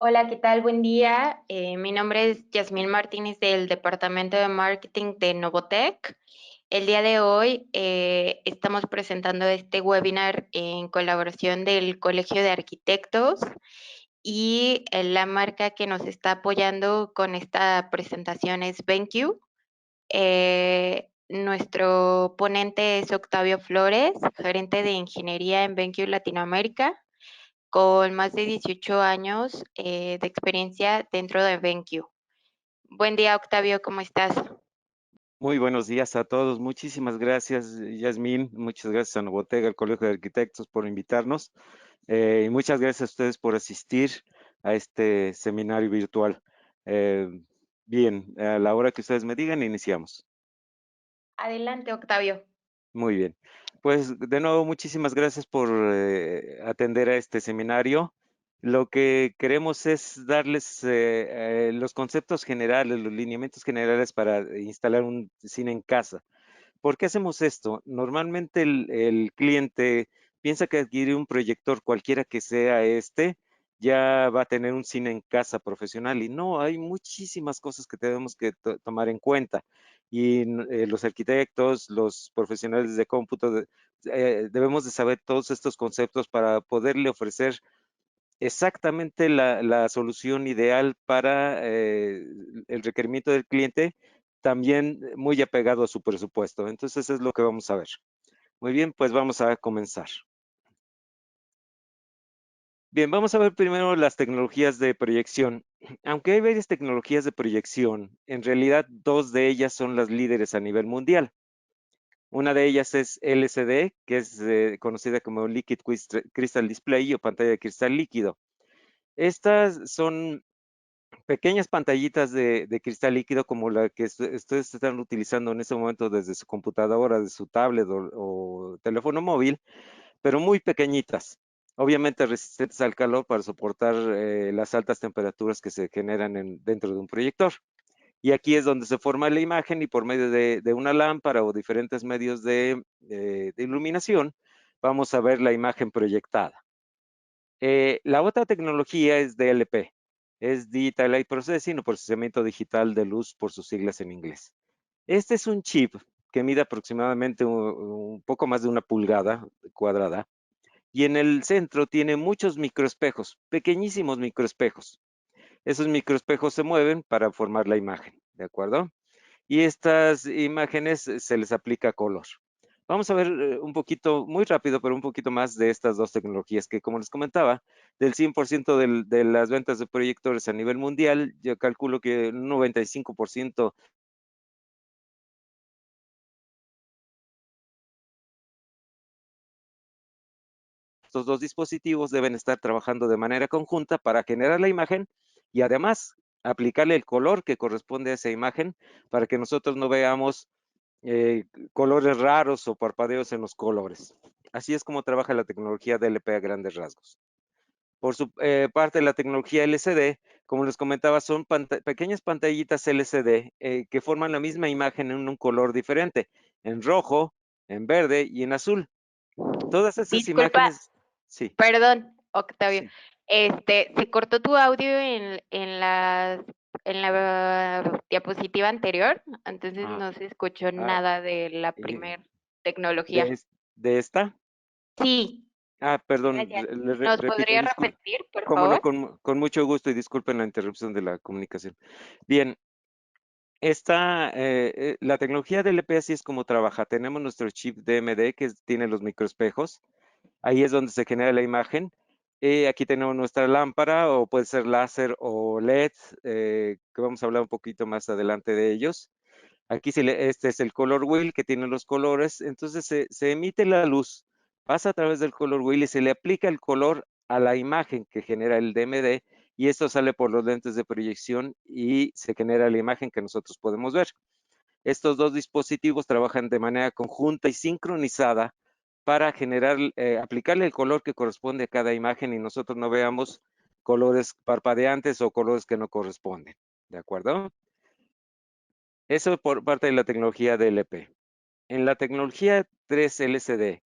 Hola, ¿qué tal? Buen día. Mi nombre es Yasmín Martínez del Departamento de Marketing de Novotech. El día de hoy estamos presentando este webinar en colaboración del Colegio de Arquitectos y la marca que nos está apoyando con esta presentación es BenQ. Nuestro ponente es Octavio Flores, gerente de ingeniería en BenQ Latinoamérica con más de 18 años de experiencia dentro de BenQ. Buen día, Octavio, ¿cómo estás? Muy buenos días a todos. Muchísimas gracias, Yasmín. Muchas gracias a Novotega, al Colegio de Arquitectos, por invitarnos. Y muchas gracias a ustedes por asistir a este seminario virtual. Eh, Bien, a la hora que ustedes me digan, iniciamos. Adelante, Octavio. Muy bien. Pues de nuevo, muchísimas gracias por atender a este seminario. Lo que queremos es darles los conceptos generales, los lineamientos generales para instalar un cine en casa. ¿Por qué hacemos esto? Normalmente el cliente piensa que adquirir un proyector, cualquiera que sea este, ya va a tener un cine en casa profesional. Y no, hay muchísimas cosas que tenemos que tomar en cuenta. Y los arquitectos, los profesionales de cómputo, debemos de saber todos estos conceptos para poderle ofrecer exactamente la solución ideal para el requerimiento del cliente, también muy apegado a su presupuesto. Entonces, es lo que vamos a ver. Muy bien, pues vamos a comenzar. Bien, vamos a ver primero las tecnologías de proyección. Aunque hay varias tecnologías de proyección, en realidad dos de ellas son las líderes a nivel mundial. Una de ellas es LCD, que es conocida como Liquid Crystal Display o pantalla de cristal líquido. Estas son pequeñas pantallitas de cristal líquido como la que ustedes están utilizando en este momento desde su computadora, de su tablet o teléfono móvil, pero muy pequeñitas. Obviamente resistentes al calor para soportar las altas temperaturas que se generan dentro de un proyector. Y aquí es donde se forma la imagen y por medio de una lámpara o diferentes medios de iluminación, vamos a ver la imagen proyectada. La otra tecnología es DLP, es Digital Light Processing o procesamiento digital de luz por sus siglas en inglés. Este es un chip que mide aproximadamente un poco más de una pulgada cuadrada y en el centro tiene muchos microespejos, pequeñísimos microespejos. Esos microespejos se mueven para formar la imagen, ¿de acuerdo? Y estas imágenes se les aplica color. Vamos a ver un poquito, muy rápido, pero un poquito más de estas dos tecnologías que, como les comentaba, del 100% de las ventas de proyectores a nivel mundial, yo calculo que un 95% de estos dos dispositivos deben estar trabajando de manera conjunta para generar la imagen y además aplicarle el color que corresponde a esa imagen para que nosotros no veamos colores raros o parpadeos en los colores. Así es como trabaja la tecnología DLP a grandes rasgos. Por su parte, la tecnología LCD, como les comentaba, son pequeñas pantallitas LCD que forman la misma imagen en un color diferente, en rojo, en verde y en azul. Todas esas Disculpa, imágenes, sí, perdón, Octavio. sí. Se cortó tu audio en la diapositiva anterior, entonces Ah, no se escuchó ah, nada de la y primer tecnología. de, de esta. Sí, Perdón, gracias. ¿Nos repito, podría disculpe. repetir, por Cómo no, favor? con mucho gusto y disculpen la interrupción de la comunicación. Bien, la tecnología del LP así es como trabaja. Tenemos nuestro chip DMD tiene los microespejos. Ahí es donde se genera la imagen. Aquí tenemos nuestra lámpara o puede ser láser o LED, que vamos a hablar un poquito más adelante de ellos. Aquí este es el color wheel que tiene los colores. Entonces se emite la luz, pasa a través del color wheel y se le aplica el color a la imagen que genera el DMD y esto sale por los lentes de proyección y se genera la imagen que nosotros podemos ver. Estos dos dispositivos trabajan de manera conjunta y sincronizada para aplicarle el color que corresponde a cada imagen y nosotros no veamos colores parpadeantes o colores que no corresponden. ¿De acuerdo? Eso por parte de la tecnología DLP. En la tecnología 3 LCD,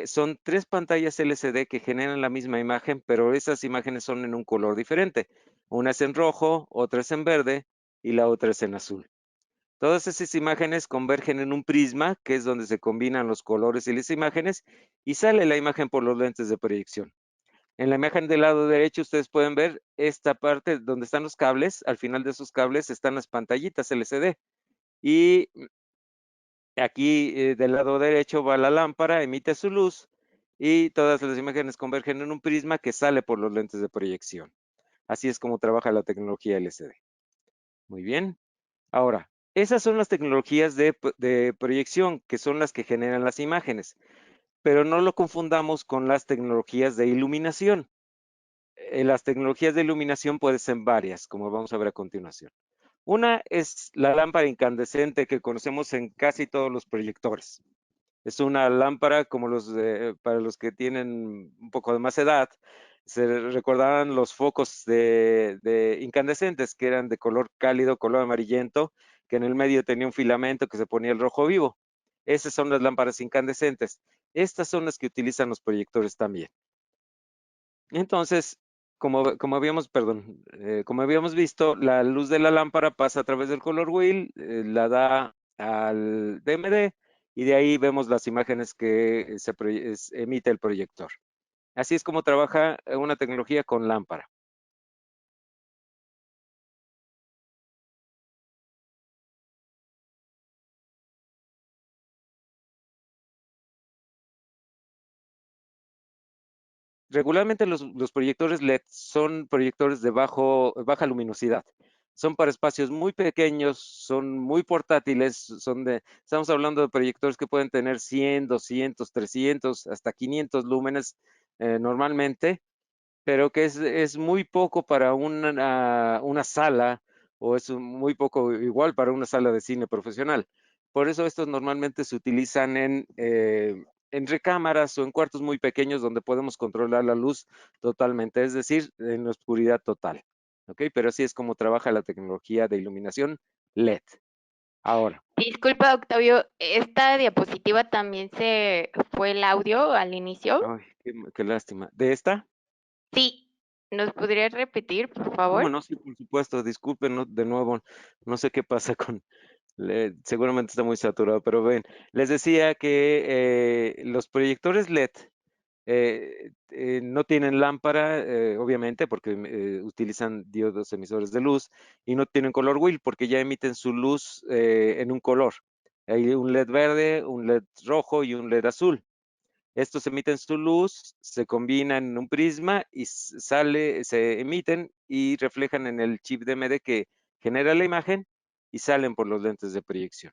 son 3 pantallas LCD que generan la misma imagen, pero esas imágenes son en un color diferente. Una es en rojo, otra es en verde y la otra es en azul. Todas esas imágenes convergen en un prisma, que es donde se combinan los colores y las imágenes, y sale la imagen por los lentes de proyección. En la imagen del lado derecho ustedes pueden ver esta parte donde están los cables. Al final de esos cables están las pantallitas LCD. Y aquí del lado derecho va la lámpara, emite su luz y todas las imágenes convergen en un prisma que sale por los lentes de proyección. Así es como trabaja la tecnología LCD. Muy bien. Ahora, esas son las tecnologías de proyección, que son las que generan las imágenes, pero no lo confundamos con las tecnologías de iluminación. Las tecnologías de iluminación pueden ser varias, como vamos a ver a continuación. Una es la lámpara incandescente que conocemos en casi todos los proyectores. Es una lámpara como para los que tienen un poco de más edad, se recordarán los focos de incandescentes que eran de color cálido, color amarillento, que en el medio tenía un filamento que se ponía el rojo vivo. Esas son las lámparas incandescentes. Estas son las que utilizan los proyectores también. Entonces, como habíamos visto, la luz de la lámpara pasa a través del color wheel, la da al DMD y de ahí vemos las imágenes que emite el proyector. Así es como trabaja una tecnología con lámpara. Regularmente los proyectores LED son proyectores de baja luminosidad. Son para espacios muy pequeños, son muy portátiles, estamos hablando de proyectores que pueden tener 100, 200, 300, hasta 500 lúmenes normalmente, pero que es muy poco para una sala o es muy poco igual para una sala de cine profesional. Por eso estos normalmente se utilizan en recámaras o en cuartos muy pequeños donde podemos controlar la luz totalmente, es decir, en la oscuridad total. ¿Ok? Pero así es como trabaja la tecnología de iluminación LED. Ahora, Disculpa, Octavio, ¿esta diapositiva también se fue el audio al inicio? ay, qué lástima. ¿De esta? Sí, ¿nos podrías repetir, por favor? ¿Cómo no? Sí, por supuesto. Disculpen de nuevo. No sé qué pasa seguramente está muy saturado, pero ven, les decía que los proyectores LED no tienen lámpara, obviamente, porque utilizan diodos emisores de luz, y no tienen color wheel porque ya emiten su luz en un color. Hay un LED verde, un LED rojo y un LED azul. Estos emiten su luz, se combinan en un prisma y se emiten y reflejan en el chip DMD que genera la imagen y salen por los lentes de proyección.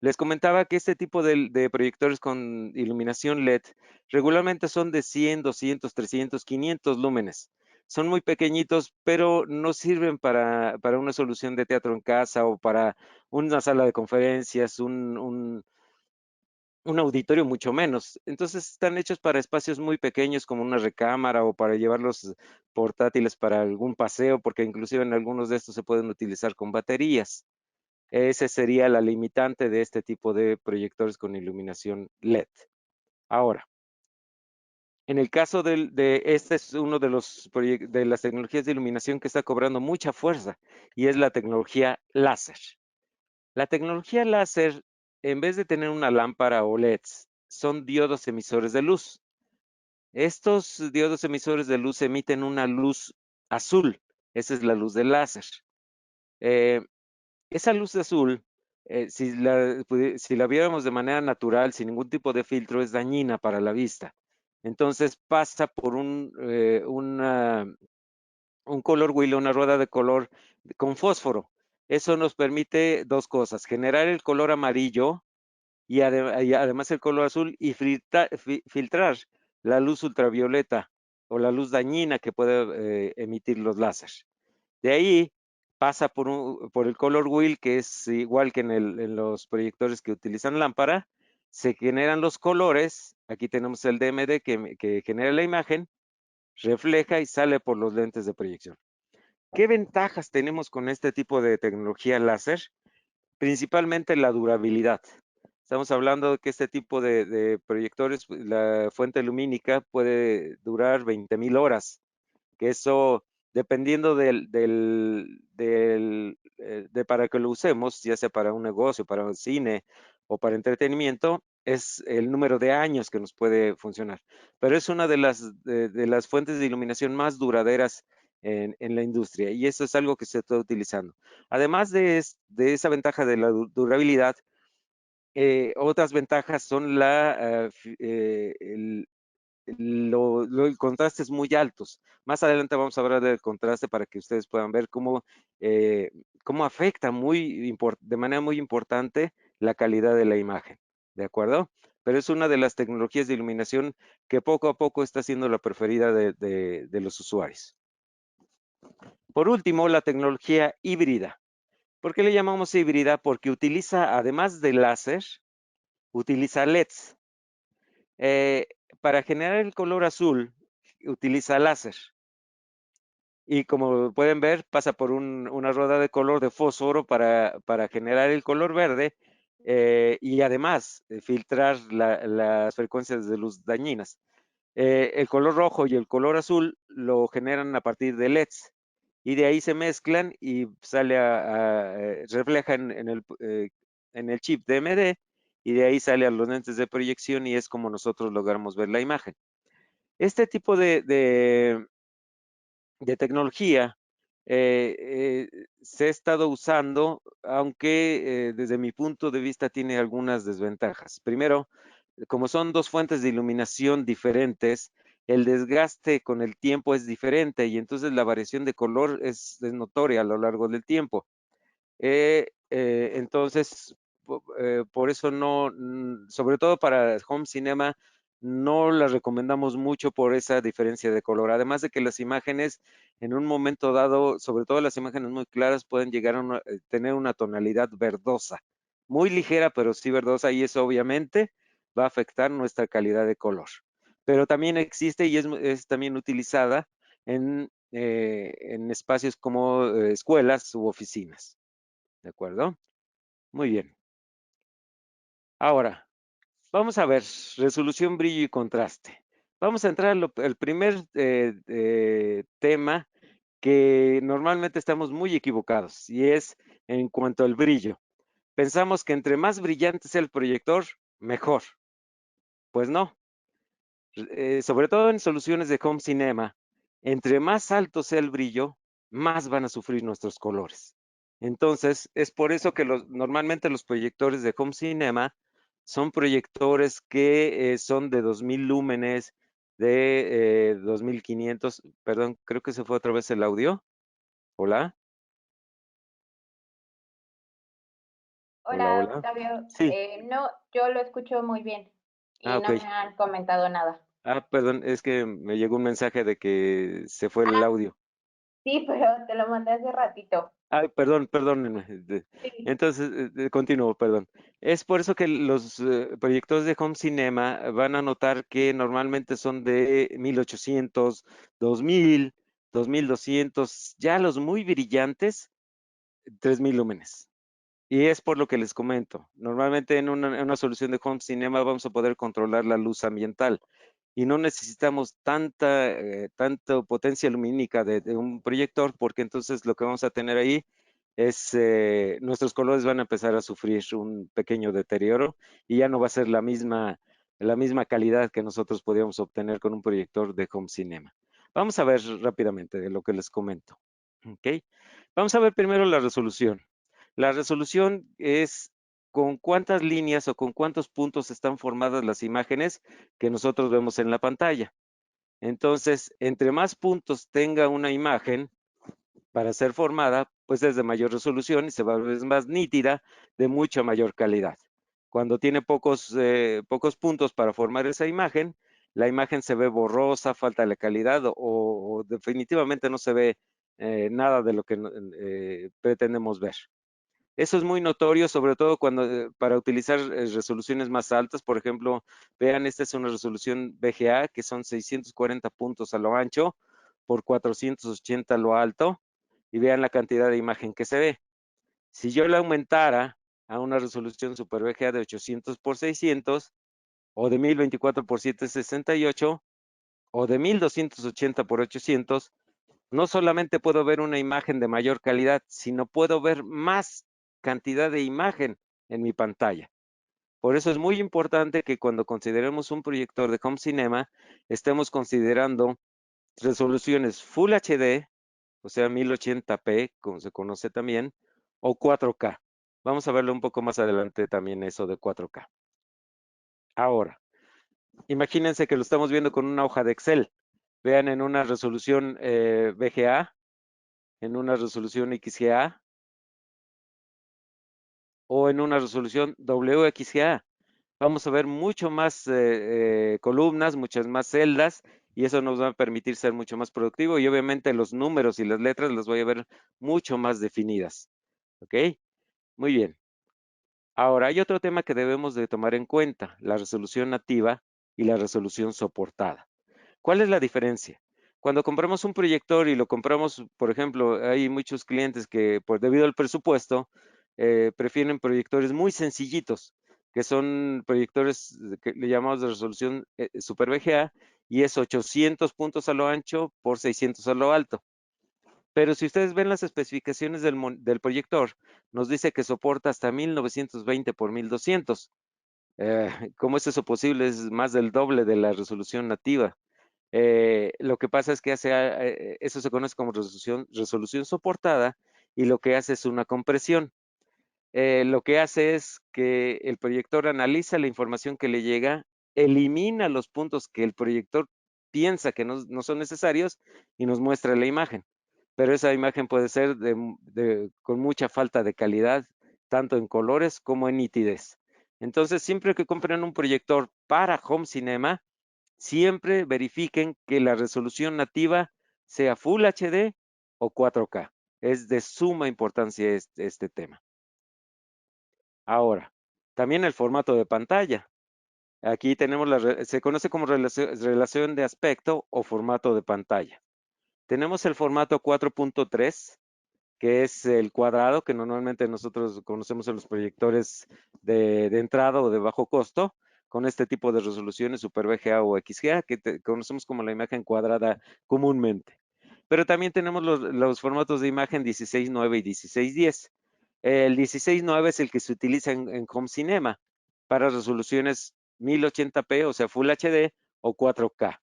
Les comentaba que este tipo de proyectores con iluminación LED regularmente son de 100, 200, 300, 500 lúmenes. Son muy pequeñitos, pero no sirven para una solución de teatro en casa o para una sala de conferencias, un auditorio mucho menos. Entonces están hechos para espacios muy pequeños como una recámara o para llevarlos portátiles para algún paseo, porque inclusive en algunos de estos se pueden utilizar con baterías. Ese sería la limitante de este tipo de proyectores con iluminación LED. Ahora, en el caso este es uno de las tecnologías de iluminación que está cobrando mucha fuerza y es la tecnología láser. La tecnología láser, en vez de tener una lámpara o LEDs, son diodos emisores de luz. Estos diodos emisores de luz emiten una luz azul. Esa es la luz del láser. Eh, Esa luz azul, si la viéramos de manera natural, sin ningún tipo de filtro, es dañina para la vista. Entonces pasa por un color wheel, una rueda de color con fósforo. Eso nos permite dos cosas, generar el color amarillo y además el color azul y filtrar la luz ultravioleta o la luz dañina que puede emitir los láseres. De ahí pasa por el color wheel, que es igual que en los proyectores que utilizan lámpara, se generan los colores, aquí tenemos el DMD que genera la imagen, refleja y sale por los lentes de proyección. ¿Qué ventajas tenemos con este tipo de tecnología láser? Principalmente la durabilidad. Estamos hablando de que este tipo de proyectores, la fuente lumínica puede durar 20,000 horas, que eso, dependiendo de para que lo usemos, ya sea para un negocio, para un cine o para entretenimiento, es el número de años que nos puede funcionar. Pero es una de las fuentes de iluminación más duraderas en la industria y eso es algo que se está utilizando. Además de esa ventaja de la durabilidad, otras ventajas son contrastes muy altos. Más adelante vamos a hablar del contraste para que ustedes puedan ver eh, cómo afecta de manera muy importante la calidad de la imagen. ¿De acuerdo? Pero es una de las tecnologías de iluminación que poco a poco está siendo la preferida de los usuarios. Por último, la tecnología híbrida. ¿Por qué le llamamos híbrida? Porque utiliza, además de láser, utiliza LEDs. Eh, para generar el color azul, utiliza láser. Y como pueden ver, pasa por una rueda de color de fósforo para generar el color verde y además filtrar las frecuencias de luz dañinas. El color rojo y el color azul lo generan a partir de LEDs y de ahí se mezclan y refleja en el chip DMD y de ahí sale a los lentes de proyección y es como nosotros logramos ver la imagen. Este tipo de tecnología se ha estado usando, aunque desde mi punto de vista tiene algunas desventajas. Primero, como son dos fuentes de iluminación diferentes, el desgaste con el tiempo es diferente y entonces la variación de color es notoria a lo largo del tiempo. Entonces, por eso no, sobre todo para home cinema, no las recomendamos mucho por esa diferencia de color. Además de que las imágenes, en un momento dado, sobre todo las imágenes muy claras, pueden llegar a tener una tonalidad verdosa, muy ligera, pero sí verdosa, y eso obviamente va a afectar nuestra calidad de color. Pero también existe y es también utilizada en espacios como escuelas u oficinas. ¿De acuerdo? Muy bien. Ahora, vamos a ver resolución, brillo y contraste. Vamos a entrar al primer tema que normalmente estamos muy equivocados y es en cuanto al brillo. Pensamos que entre más brillante sea el proyector, mejor. Pues no. Sobre todo en soluciones de home cinema, entre más alto sea el brillo, más van a sufrir nuestros colores. Entonces, es por eso que normalmente los proyectores de home cinema son proyectores que son de 2000 lúmenes, de 2500, perdón, creo que se fue otra vez el audio. Hola, hola, Hola, hola. Octavio. Sí, No, yo lo escucho muy bien y ok. no me han comentado nada. Perdón, es que me llegó un mensaje de que se fue el Ah, audio. sí, pero te lo mandé hace ratito. Ay, perdón, perdónenme. Sí. Entonces, continúo, perdón. Es por eso que los proyectores de home cinema van a notar que normalmente son de 1800, 2000, 2200, ya los muy brillantes, 3000 lúmenes. Y es por lo que les comento. Normalmente en una solución de home cinema vamos a poder controlar la luz ambiental y no necesitamos tanta potencia lumínica de un proyector porque entonces lo que vamos a tener ahí es nuestros colores van a empezar a sufrir un pequeño deterioro y ya no va a ser la misma calidad que nosotros podíamos obtener con un proyector de home cinema. Vamos a ver rápidamente de lo que les comento. ¿Ok? Vamos a ver primero la resolución. La resolución es con cuántas líneas o con cuántos puntos están formadas las imágenes que nosotros vemos en la pantalla. Entonces, entre más puntos tenga una imagen para ser formada, pues es de mayor resolución y se va a ver más nítida, de mucha mayor calidad. Cuando tiene pocos puntos para formar esa imagen, la imagen se ve borrosa, falta de calidad o definitivamente no se ve nada de lo que pretendemos ver. Eso es muy notorio, sobre todo para utilizar resoluciones más altas. Por ejemplo, vean, esta es una resolución VGA, que son 640 puntos a lo ancho por 480 a lo alto. Y vean la cantidad de imagen que se ve. Si yo la aumentara a una resolución Super VGA de 800 por 600 o de 1024 por 768 o de 1280 por 800, no solamente puedo ver una imagen de mayor calidad, sino puedo ver más cantidad de imagen en mi pantalla. Por eso es muy importante que cuando consideremos un proyector de home cinema, estemos considerando resoluciones Full HD, o sea 1080p, como se conoce también, o 4K. Vamos a verlo un poco más adelante también eso de 4K. Ahora, imagínense que lo estamos viendo con una hoja de Excel. Vean en una resolución VGA, en una resolución XGA o en una resolución WXGA. Vamos a ver mucho más columnas, muchas más celdas, y eso nos va a permitir ser mucho más productivo, y obviamente los números y las letras las voy a ver mucho más definidas. ¿Ok? Muy bien. Ahora, hay otro tema que debemos de tomar en cuenta, la resolución nativa y la resolución soportada. ¿Cuál es la diferencia? Cuando compramos un proyector y lo compramos, por ejemplo, hay muchos clientes que, pues debido al presupuesto, prefieren proyectores muy sencillitos, que son proyectores que le llamamos de resolución Super VGA, y es 800 puntos a lo ancho por 600 a lo alto. Pero si ustedes ven las especificaciones del proyector, nos dice que soporta hasta 1920 por 1200. ¿Cómo es eso posible? Es más del doble de la resolución nativa. Lo que pasa es que eso se conoce como resolución soportada, y lo que hace es una compresión. Lo que hace es que el proyector analiza la información que le llega, elimina los puntos que el proyector piensa que no son necesarios y nos muestra la imagen. Pero esa imagen puede ser con mucha falta de calidad, tanto en colores como en nitidez. Entonces, siempre que compren un proyector para home cinema, siempre verifiquen que la resolución nativa sea Full HD o 4K. Es de suma importancia este tema. Ahora, también el formato de pantalla. Aquí tenemos se conoce como relación de aspecto o formato de pantalla. Tenemos el formato 4.3, que es el cuadrado que normalmente nosotros conocemos en los proyectores de entrada o de bajo costo, con este tipo de resoluciones Super VGA o XGA, que conocemos como la imagen cuadrada comúnmente. Pero también tenemos los formatos de imagen 16:9 y 16:10. El 16:9 es el que se utiliza en Home Cinema para resoluciones 1080p, o sea, Full HD o 4K.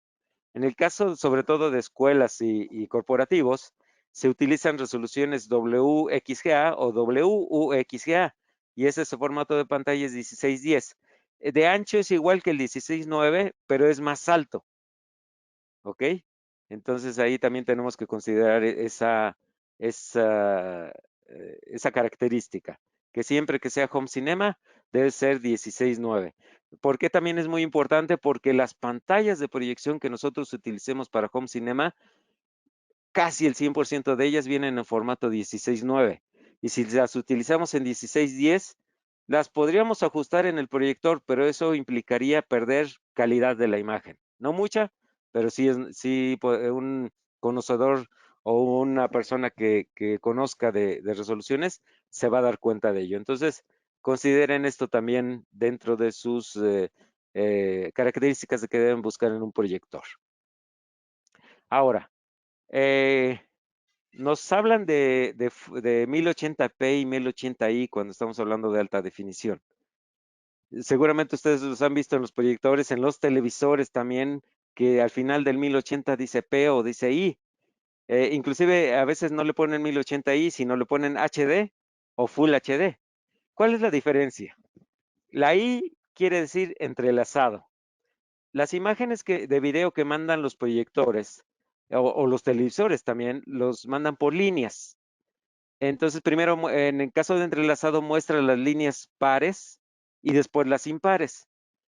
En el caso, sobre todo de escuelas y corporativos, se utilizan resoluciones WXGA o WUXGA, y ese formato de pantalla es 16:10. De ancho es igual que el 16:9, pero es más alto. ¿Ok? Entonces ahí también tenemos que considerar esa, esa característica, que siempre que sea home cinema debe ser 16:9. ¿Por qué también es muy importante? Porque las pantallas de proyección que nosotros utilicemos para home cinema, casi el 100% de ellas vienen en formato 16:9. Y si las utilizamos en 16:10, las podríamos ajustar en el proyector, pero eso implicaría perder calidad de la imagen. No mucha, pero sí un conocedor o una persona que conozca de resoluciones se va a dar cuenta de ello. Entonces, consideren esto también dentro de sus características de que deben buscar en un proyector. Ahora, eh, nos hablan de 1080p y 1080i cuando estamos hablando de alta definición. Seguramente ustedes los han visto en los proyectores, en los televisores también, que al final del 1080 dice P o dice I. Inclusive a veces no le ponen 1080i, sino le ponen HD o Full HD. ¿Cuál es la diferencia? La I quiere decir entrelazado. Las imágenes de video que mandan los proyectores o los televisores también los mandan por líneas. Entonces, primero, en el caso de entrelazado, muestra las líneas pares y después las impares.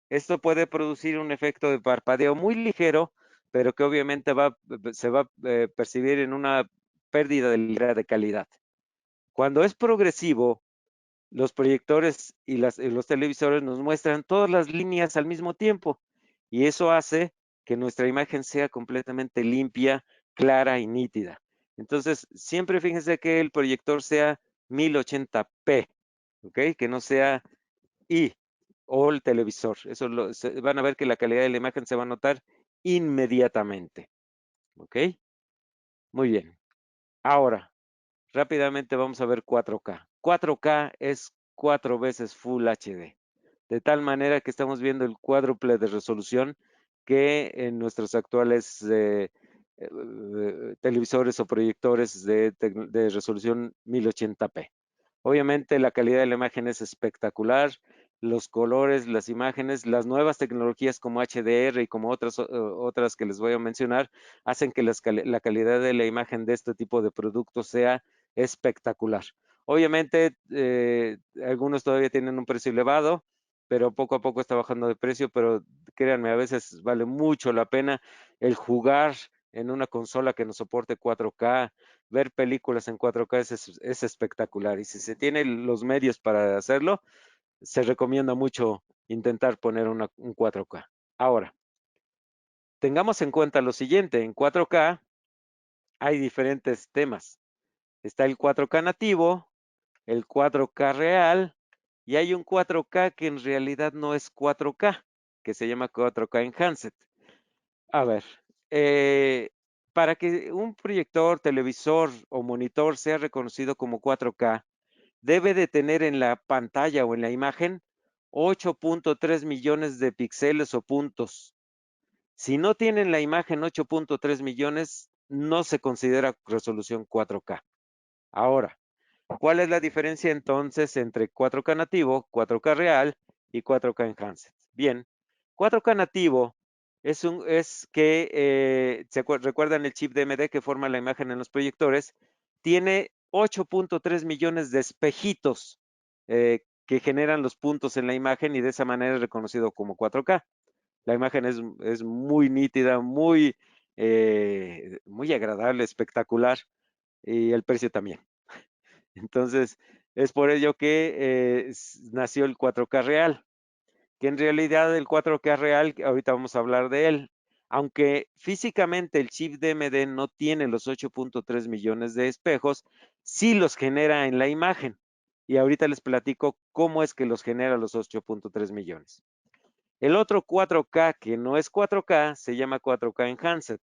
Esto puede producir un efecto de parpadeo muy ligero, pero que obviamente se va a percibir en una pérdida de calidad. Cuando es progresivo, los proyectores y los televisores nos muestran todas las líneas al mismo tiempo, y eso hace que nuestra imagen sea completamente limpia, clara y nítida. Entonces, siempre fíjense que el proyector sea 1080p. ¿ok? Que no sea y o el televisor. Van a ver que la calidad de la imagen se va a notar inmediatamente, ¿ok? Muy bien. Ahora, rápidamente vamos a ver 4K. 4K es 4 veces Full HD, de tal manera que estamos viendo el cuádruple de resolución que en nuestros actuales televisores o proyectores de resolución 1080p. Obviamente la calidad de la imagen es espectacular, los colores, las imágenes, las nuevas tecnologías como HDR y como otras que les voy a mencionar, hacen que la calidad de la imagen de este tipo de productos sea espectacular. Obviamente, algunos todavía tienen un precio elevado, pero poco a poco está bajando de precio, pero créanme, a veces vale mucho la pena el jugar en una consola que nos soporte 4K, ver películas en 4K es espectacular. Y si se tienen los medios para hacerlo, se recomienda mucho intentar poner un 4K. Ahora, tengamos en cuenta lo siguiente, en 4K hay diferentes temas. Está el 4K nativo, el 4K real, y hay un 4K que en realidad no es 4K, que se llama 4K Enhanced. A ver, eh, para que un proyector, televisor o monitor sea reconocido como 4K, debe de tener en la pantalla o en la imagen 8.3 millones de píxeles o puntos. Si no tienen la imagen 8.3 millones, no se considera resolución 4K. Ahora, ¿cuál es la diferencia entonces entre 4K nativo, 4K real y 4K enhanced? Bien, 4K nativo es que, ¿recuerdan el chip DMD que forma la imagen en los proyectores? Tiene 8.3 millones de espejitos que generan los puntos en la imagen y de esa manera es reconocido como 4K. La imagen es muy nítida, muy agradable, espectacular y el precio también. Entonces, es por ello que nació el 4K real, que en realidad el 4K real, ahorita vamos a hablar de él, aunque físicamente el chip DMD no tiene los 8.3 millones de espejos, sí los genera en la imagen. Y ahorita les platico cómo es que los genera los 8.3 millones. El otro 4K que no es 4K se llama 4K Enhanced.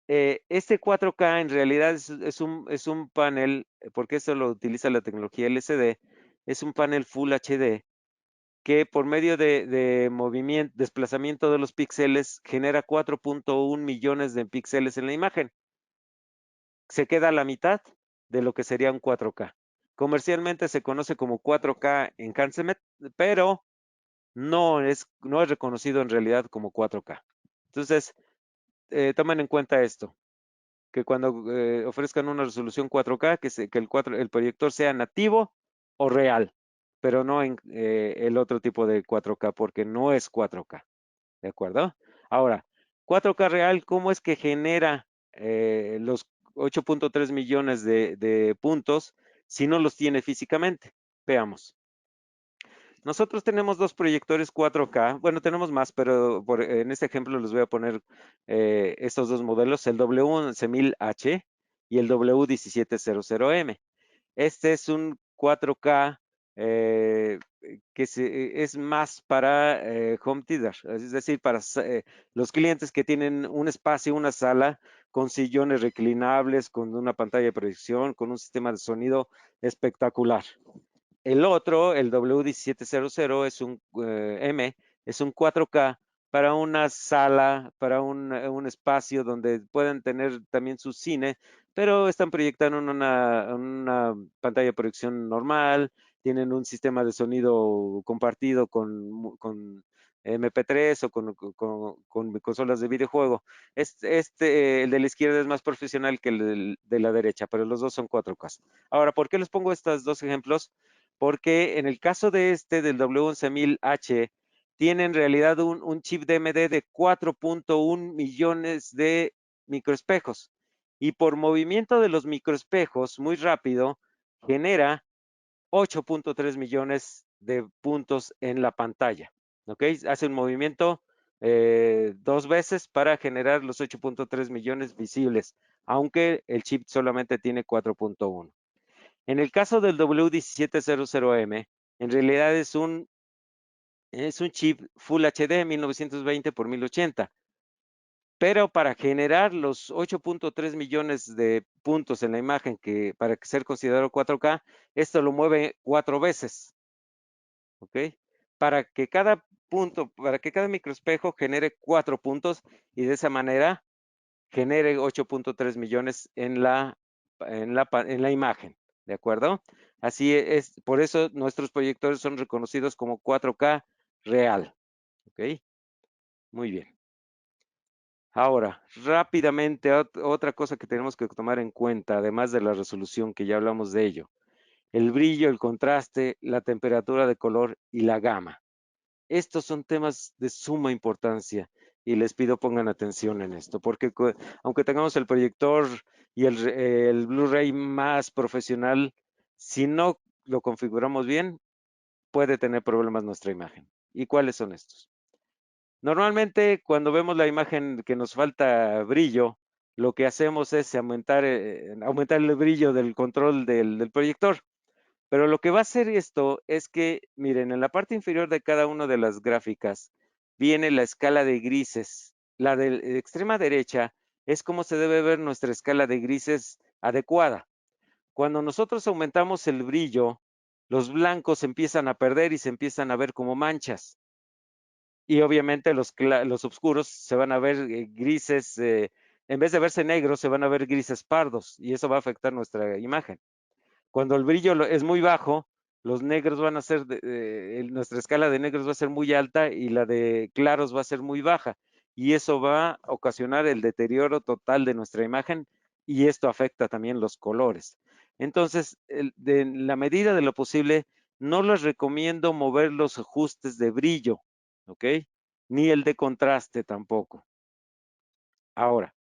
Este 4K en realidad es un panel, porque esto lo utiliza la tecnología LCD, es un panel Full HD que por medio de movimiento, desplazamiento de los píxeles genera 4.1 millones de píxeles en la imagen. Se queda a la mitad de lo que sería un 4K. Comercialmente se conoce como 4K Enhancement, pero no es reconocido en realidad como 4K. Entonces, tomen en cuenta esto que cuando ofrezcan una resolución 4K, que el proyector sea nativo o real, pero no en el otro tipo de 4K, porque no es 4K. ¿De acuerdo? Ahora, 4K real, ¿cómo es que genera los 8.3 millones de puntos si no los tiene físicamente? Veamos. Nosotros tenemos dos proyectores 4K, bueno, tenemos más, pero en este ejemplo les voy a poner estos dos modelos, el W11000H y el W1700M. Este es un 4K es más para home theater, es decir, para los clientes que tienen un espacio, una sala con sillones reclinables, con una pantalla de proyección, con un sistema de sonido espectacular. El otro, el W1700, es un 4K para una sala, para un espacio donde pueden tener también su cine, pero están proyectando en una pantalla de proyección normal, tienen un sistema de sonido compartido con MP3 o con consolas de videojuego. El de la izquierda es más profesional que el de la derecha, pero los dos son 4K. Ahora, ¿por qué les pongo estos dos ejemplos? Porque en el caso de del W11000H, tiene en realidad un chip DMD de 4.1 millones de microespejos. Y por movimiento de los microespejos, muy rápido, genera 8.3 millones de puntos en la pantalla. ¿Ok? Hace un movimiento dos veces para generar los 8.3 millones visibles, aunque el chip solamente tiene 4.1. En el caso del W1700M, en realidad es un chip Full HD 1920 por 1080, pero para generar los 8.3 millones de puntos en la imagen que para ser considerado 4K, esto lo mueve 4 veces, ¿ok? Para que cada microespejo genere 4 puntos y de esa manera genere 8.3 millones en la imagen, ¿de acuerdo? Así es, por eso nuestros proyectores son reconocidos como 4K real, ¿ok? Muy bien. Ahora, rápidamente, otra cosa que tenemos que tomar en cuenta, además de la resolución, que ya hablamos de ello, el brillo, el contraste, la temperatura de color y la gama. Estos son temas de suma importancia y les pido pongan atención en esto, porque aunque tengamos el proyector y el Blu-ray más profesional, si no lo configuramos bien, puede tener problemas nuestra imagen. ¿Y cuáles son estos? Normalmente, cuando vemos la imagen que nos falta brillo, lo que hacemos es aumentar el brillo del control del proyector. Pero lo que va a hacer esto es que, miren, en la parte inferior de cada una de las gráficas viene la escala de grises. La de extrema derecha es como se debe ver nuestra escala de grises adecuada. Cuando nosotros aumentamos el brillo, los blancos empiezan a perder y se empiezan a ver como manchas. Y obviamente los oscuros se van a ver grises, en vez de verse negros, se van a ver grises pardos y eso va a afectar nuestra imagen. Cuando el brillo es muy bajo, los negros van a ser, nuestra escala de negros va a ser muy alta y la de claros va a ser muy baja. Y eso va a ocasionar el deterioro total de nuestra imagen y esto afecta también los colores. Entonces, de la medida de lo posible, no les recomiendo mover los ajustes de brillo, ¿ok? Ni el de contraste tampoco. Ahora,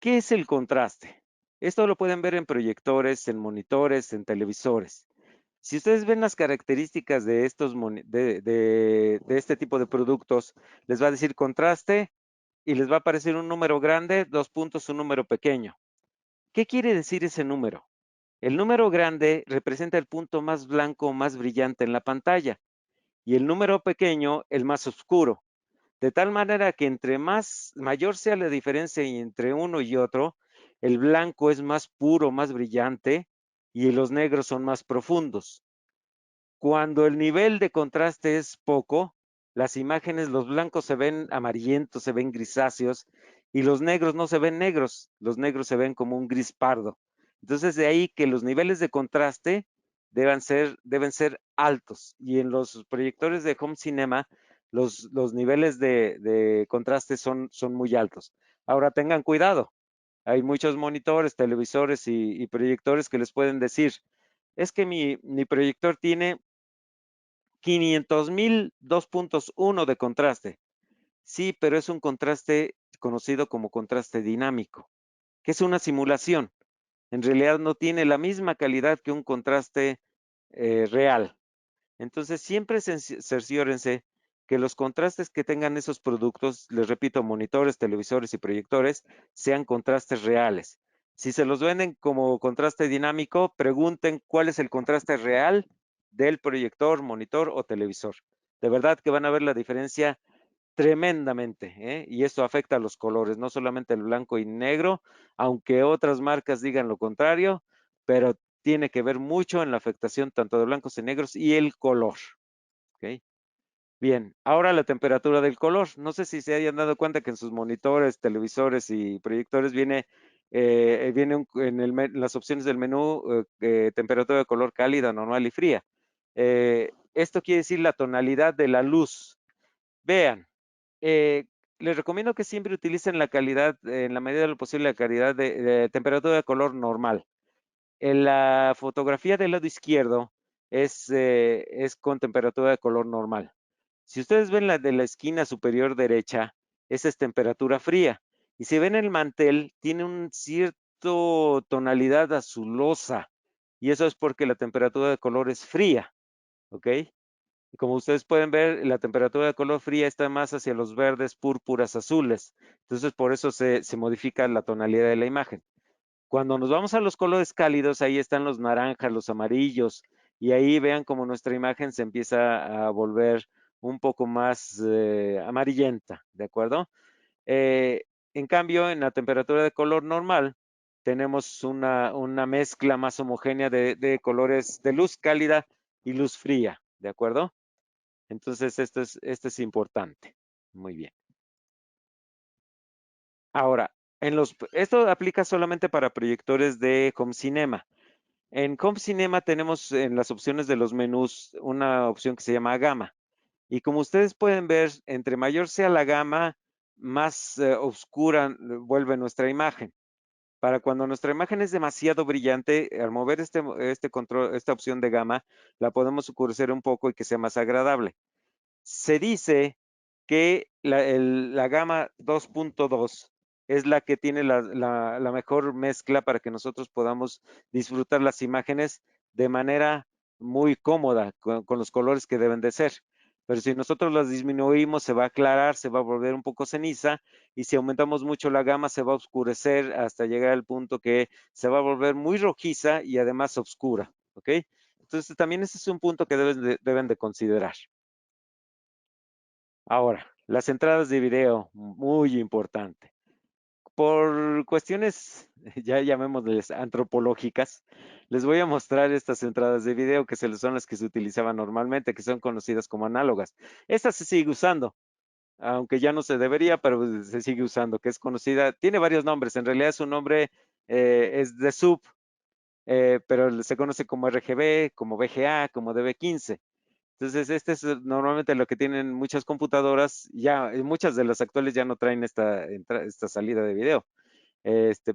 ¿qué es el contraste? Esto lo pueden ver en proyectores, en monitores, en televisores. Si ustedes ven las características de de este tipo de productos, les va a decir contraste y les va a aparecer un número grande, 2 puntos, un número pequeño. ¿Qué quiere decir ese número? El número grande representa el punto más blanco o más brillante en la pantalla y el número pequeño el más oscuro. De tal manera que entre mayor sea la diferencia entre uno y otro, el blanco es más puro, más brillante y los negros son más profundos. Cuando el nivel de contraste es poco, las imágenes, los blancos se ven amarillentos, se ven grisáceos y los negros no se ven negros, los negros se ven como un gris pardo. Entonces de ahí que los niveles de contraste deben ser altos y en los proyectores de home cinema los niveles de contraste son muy altos. Ahora tengan cuidado, hay muchos monitores, televisores y proyectores que les pueden decir, es que mi proyector tiene 500,000 2.1 de contraste. Sí, pero es un contraste conocido como contraste dinámico, que es una simulación. En realidad no tiene la misma calidad que un contraste real. Entonces, siempre cerciórense que los contrastes que tengan esos productos, les repito, monitores, televisores y proyectores, sean contrastes reales. Si se los venden como contraste dinámico, pregunten cuál es el contraste real del proyector, monitor o televisor. De verdad que van a ver la diferencia tremendamente, ¿eh? Y esto afecta a los colores, no solamente el blanco y negro, aunque otras marcas digan lo contrario, pero tiene que ver mucho en la afectación tanto de blancos y negros y el color. ¿Ok? Bien, ahora la temperatura del color. No sé si se hayan dado cuenta que en sus monitores, televisores y proyectores viene en las opciones del menú temperatura de color cálida, normal y fría. Esto quiere decir la tonalidad de la luz. Vean, eh, les recomiendo que siempre utilicen la calidad, en la medida de lo posible, la calidad de temperatura de color normal. En la fotografía del lado izquierdo es con temperatura de color normal. Si ustedes ven la de la esquina superior derecha, esa es temperatura fría. Y si ven el mantel, tiene un cierto tonalidad azulosa. Y eso es porque la temperatura de color es fría. ¿Ok? Y como ustedes pueden ver, la temperatura de color fría está más hacia los verdes, púrpuras, azules. Entonces, por eso se modifica la tonalidad de la imagen. Cuando nos vamos a los colores cálidos, ahí están los naranjas, los amarillos, y ahí vean como nuestra imagen se empieza a volver un poco más amarillenta, ¿de acuerdo? Eh, en cambio, en la temperatura de color normal, tenemos una mezcla más homogénea de colores de luz cálida y luz fría, ¿de acuerdo? Entonces, esto es importante. Muy bien. Ahora, esto aplica solamente para proyectores de Home Cinema. En Home Cinema tenemos en las opciones de los menús una opción que se llama gama. Y como ustedes pueden ver, entre mayor sea la gama, más oscura vuelve nuestra imagen. Para cuando nuestra imagen es demasiado brillante, al mover esta opción de gama, la podemos oscurecer un poco y que sea más agradable. Se dice que la gama 2.2 es la que tiene la mejor mezcla para que nosotros podamos disfrutar las imágenes de manera muy cómoda, con los colores que deben de ser. Pero si nosotros las disminuimos, se va a aclarar, se va a volver un poco ceniza, y si aumentamos mucho la gama, se va a oscurecer hasta llegar al punto que se va a volver muy rojiza y además oscura, ¿ok? Entonces, también ese es un punto que deben de considerar. Ahora, las entradas de video, muy importante. Por cuestiones, ya llamémosles antropológicas, les voy a mostrar estas entradas de video que son las que se utilizaban normalmente, que son conocidas como análogas. Esta se sigue usando, aunque ya no se debería, pero se sigue usando, que es conocida, tiene varios nombres, en realidad su nombre es de sub, pero se conoce como RGB, como VGA, como DB15. Entonces, este es normalmente lo que tienen muchas computadoras, ya muchas de las actuales ya no traen esta salida de video.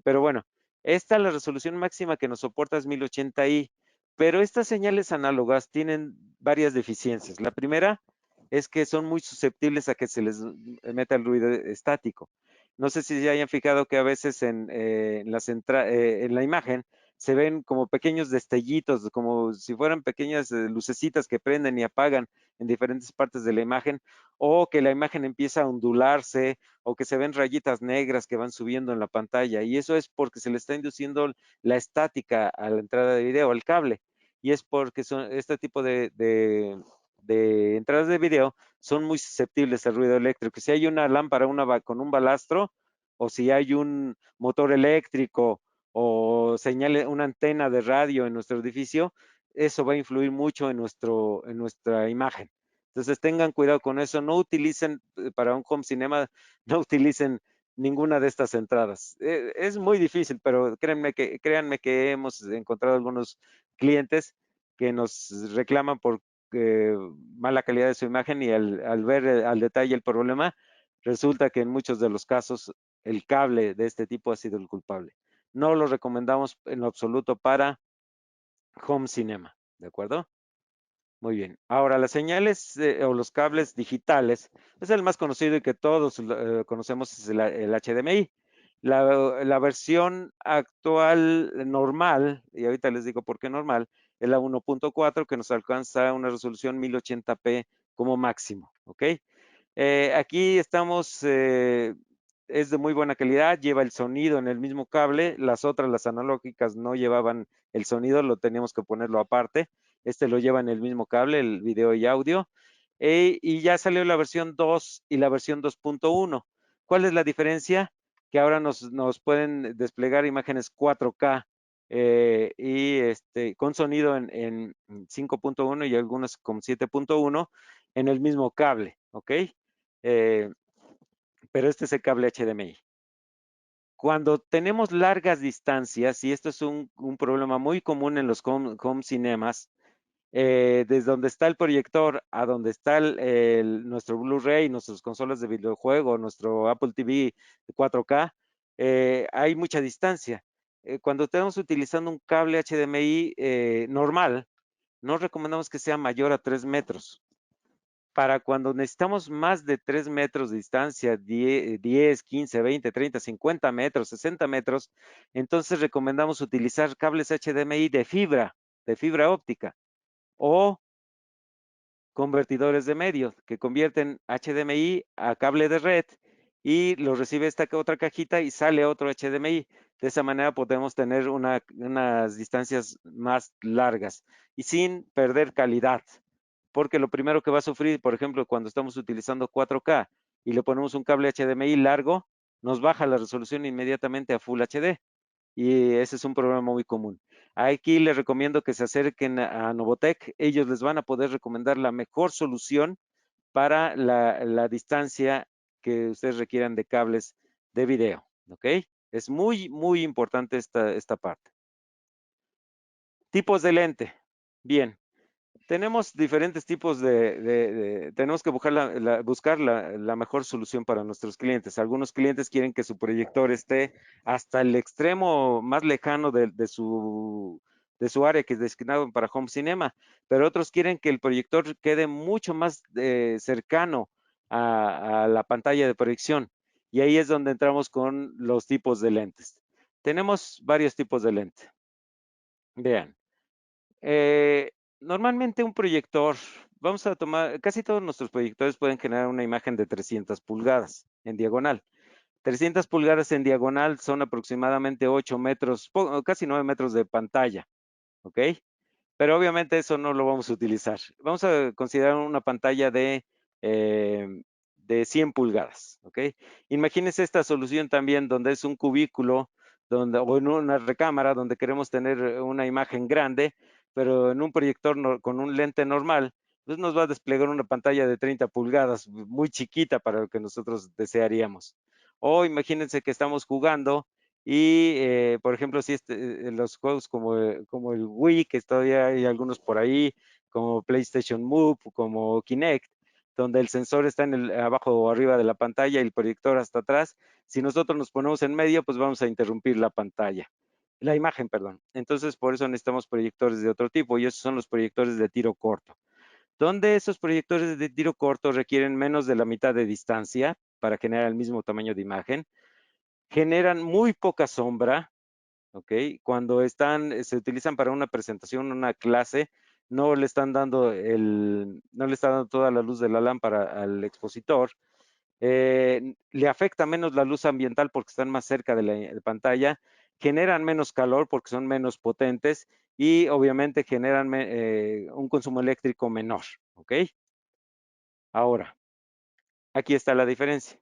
Pero bueno, la resolución máxima que nos soporta es 1080i, pero estas señales análogas tienen varias deficiencias. La primera es que son muy susceptibles a que se les meta el ruido estático. No sé si se hayan fijado que a veces en la imagen se ven como pequeños destellitos, como si fueran pequeñas lucecitas que prenden y apagan en diferentes partes de la imagen, o que la imagen empieza a ondularse, o que se ven rayitas negras que van subiendo en la pantalla, y eso es porque se le está induciendo la estática a la entrada de video, al cable, y es porque este tipo de entradas de video son muy susceptibles al ruido eléctrico. Si hay una lámpara con un balastro, o si hay un motor eléctrico, o una antena de radio en nuestro edificio, eso va a influir mucho en nuestra imagen. Entonces tengan cuidado con eso, no utilicen para un home cinema, no utilicen ninguna de estas entradas. Es muy difícil, pero créanme que hemos encontrado algunos clientes que nos reclaman por mala calidad de su imagen, y al ver al detalle el problema, resulta que en muchos de los casos el cable de este tipo ha sido el culpable. No lo recomendamos en lo absoluto para home cinema, ¿de acuerdo? Muy bien. Ahora, las señales o los cables digitales, es el más conocido y que todos conocemos, es el HDMI. La versión actual normal, y ahorita les digo por qué normal, es la 1.4, que nos alcanza una resolución 1080p como máximo, ¿ok? Aquí estamos, es de muy buena calidad, lleva el sonido en el mismo cable. Las otras, las analógicas, no llevaban el sonido, lo teníamos que ponerlo aparte. Este lo lleva en el mismo cable, el video y audio. Y ya salió la versión 2 y la versión 2.1. ¿Cuál es la diferencia? Que ahora nos pueden desplegar imágenes 4K con sonido en 5.1 y algunas con 7.1 en el mismo cable, ¿ok? Eh, pero este es el cable HDMI. Cuando tenemos largas distancias, y esto es un problema muy común en los home cinemas, desde donde está el proyector a donde está nuestro Blu-ray, nuestras consolas de videojuego, nuestro Apple TV 4K, hay mucha distancia. Cuando estamos utilizando un cable HDMI normal, no recomendamos que sea mayor a 3 metros. Para cuando necesitamos más de 3 metros de distancia, 10, 15, 20, 30, 50 metros, 60 metros, entonces recomendamos utilizar cables HDMI de fibra óptica, o convertidores de medios que convierten HDMI a cable de red, y lo recibe esta otra cajita y sale otro HDMI. De esa manera podemos tener unas distancias más largas y sin perder calidad, porque lo primero que va a sufrir, por ejemplo, cuando estamos utilizando 4K y le ponemos un cable HDMI largo, nos baja la resolución inmediatamente a Full HD y ese es un problema muy común. Aquí les recomiendo que se acerquen a Novotec, ellos les van a poder recomendar la mejor solución para la distancia que ustedes requieran de cables de video, ¿ok? Es muy, muy importante esta parte. Tipos de lente. Bien, tenemos diferentes tipos tenemos que buscar la mejor solución para nuestros clientes. Algunos clientes quieren que su proyector esté hasta el extremo más lejano de su área que es destinado para home cinema, pero otros quieren que el proyector quede mucho más cercano a la pantalla de proyección. Y ahí es donde entramos con los tipos de lentes. Tenemos varios tipos de lente. Vean. Eh, Normalmente un proyector, vamos a tomar, casi todos nuestros proyectores pueden generar una imagen de 300 pulgadas en diagonal. 300 pulgadas en diagonal son aproximadamente 8 metros, casi 9 metros de pantalla, ¿ok? Pero obviamente eso no lo vamos a utilizar. Vamos a considerar una pantalla eh, de 100 pulgadas, ¿ok? Imagínense esta solución también donde es un cubículo o en una recámara donde queremos tener una imagen grande, pero en un proyector con un lente normal, pues nos va a desplegar una pantalla de 30 pulgadas, muy chiquita para lo que nosotros desearíamos. O imagínense que estamos jugando y, por ejemplo, si los juegos como el Wii, que todavía hay algunos por ahí, como PlayStation Move, como Kinect, donde el sensor está abajo o arriba de la pantalla y el proyector hasta atrás. Si nosotros nos ponemos en medio, pues vamos a interrumpir la imagen, perdón. Entonces, por eso necesitamos proyectores de otro tipo y esos son los proyectores de tiro corto, donde esos proyectores de tiro corto requieren menos de la mitad de distancia para generar el mismo tamaño de imagen, generan muy poca sombra, ¿ok? Cuando se utilizan para una presentación, una clase, no le está dando toda la luz de la lámpara al expositor. Le afecta menos la luz ambiental porque están más cerca de la pantalla, generan menos calor porque son menos potentes y obviamente generan un consumo eléctrico menor, ¿ok? Ahora, aquí está la diferencia.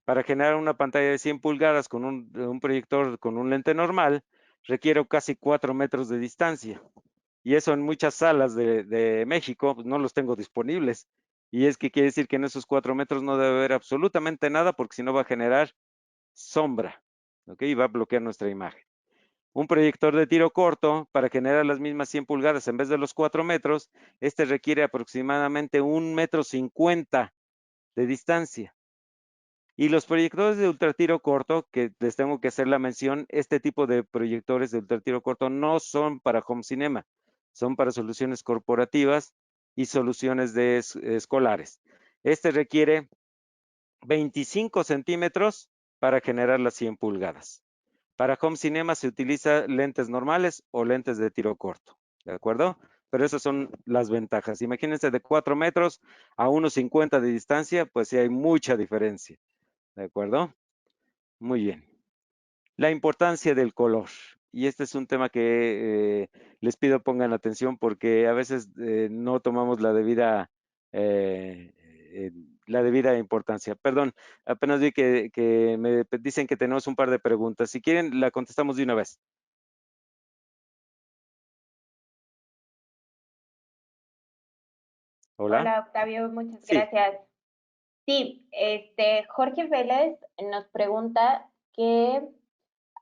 Para generar una pantalla de 100 pulgadas con un proyector con un lente normal, requiero casi 4 metros de distancia. Y eso en muchas salas de México pues, no los tengo disponibles. Y es que quiere decir que en esos 4 metros no debe haber absolutamente nada porque si no va a generar sombra. ¿Ok? Y va a bloquear nuestra imagen. Un proyector de tiro corto, para generar las mismas 100 pulgadas en vez de los 4 metros, este requiere aproximadamente 1,50 m de distancia. Y los proyectores de ultratiro corto, que les tengo que hacer la mención, este tipo de proyectores de ultratiro corto no son para home cinema, son para soluciones corporativas y soluciones escolares. Este requiere 25 centímetros para generar las 100 pulgadas. Para home cinema se utiliza lentes normales o lentes de tiro corto, ¿de acuerdo? Pero esas son las ventajas. Imagínense de 4 metros a 1,50 de distancia, pues sí hay mucha diferencia. ¿De acuerdo? Muy bien. La importancia del color. Y este es un tema que les pido pongan atención porque a veces no tomamos eh, eh, la debida importancia. Perdón, apenas vi que me dicen que tenemos un par de preguntas. Si quieren, la contestamos de una vez. Hola. Hola Octavio, muchas Sí. gracias. Sí, Jorge Vélez nos pregunta que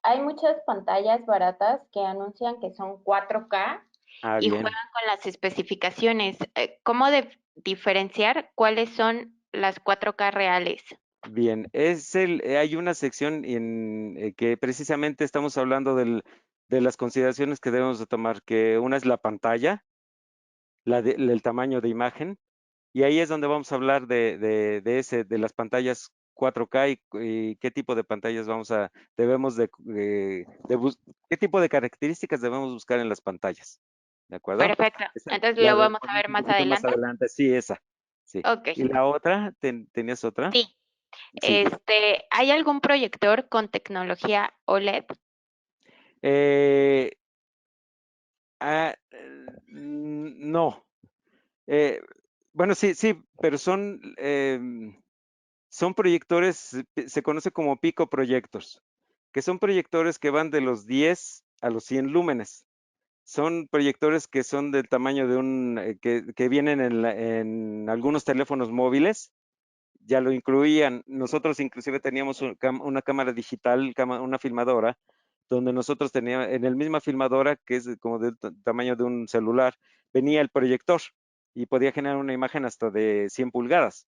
hay muchas pantallas baratas que anuncian que son 4K Ah, y bien. juegan con las especificaciones. ¿Cómo diferenciar cuáles son las 4K reales? Bien. Hay una sección que precisamente estamos hablando de las consideraciones que debemos de tomar, que una es la pantalla, el tamaño de imagen, y ahí es donde vamos a hablar de las pantallas 4K y qué tipo de pantallas debemos qué tipo de características debemos buscar en las pantallas. ¿De acuerdo? Perfecto. Esa Entonces la lo vamos a respondemos ver un más poquito más adelante. adelante. Sí, esa. Sí. Ok, ¿Y la otra? ¿Tenías otra? sí. Sí. ¿Hay algún proyector con tecnología OLED? Eh, no. Eh, bueno, sí, sí, pero son proyectores, se conoce como pico proyectors, que son proyectores que van de los 10 a los 100 lúmenes. Son proyectores que son del tamaño de que vienen en algunos teléfonos móviles, ya lo incluían. Nosotros inclusive teníamos una cámara digital, una filmadora, donde nosotros teníamos, en la misma filmadora, que es como del tamaño de un celular, venía el proyector y podía generar una imagen hasta de 100 pulgadas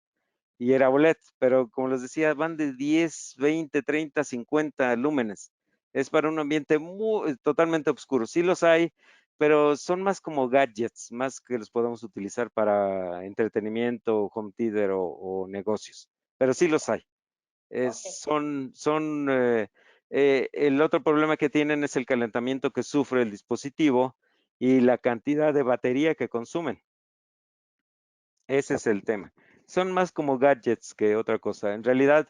y era OLED, pero como les decía, van de 10, 20, 30, 50 lúmenes. Es para un ambiente totalmente oscuro. Sí los hay, pero son más como gadgets, más que los podemos utilizar para entretenimiento, home theater o negocios. Pero sí los hay. Ok, El otro problema que tienen es el calentamiento que sufre el dispositivo y la cantidad de batería que consumen. Ese es el tema. Son más como gadgets que otra cosa. En realidad,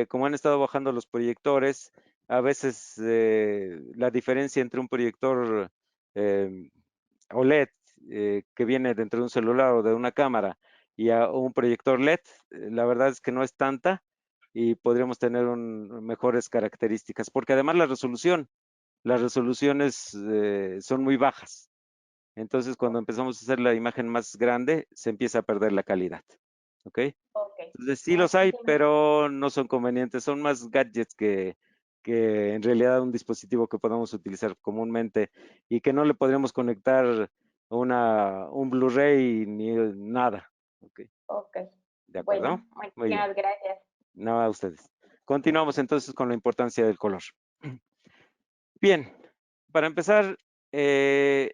como han estado bajando los proyectores, a veces la diferencia entre un proyector eh, OLED que viene dentro de un celular o de una cámara y a un proyector LED, la verdad es que no es tanta y podríamos tener mejores características, porque además las resoluciones son muy bajas. Entonces, cuando empezamos a hacer la imagen más grande, se empieza a perder la calidad. ¿Ok? ok. Entonces, sí los hay, Muchísimas, pero no son convenientes. Son más gadgets que en realidad un dispositivo que podamos utilizar comúnmente y que no le podríamos conectar un Blu-ray ni nada. ¿Ok? ok. ¿De acuerdo? Bueno, Muy bien. muchísimas gracias. No a ustedes. Continuamos entonces con la importancia del color. Bien, para empezar, eh,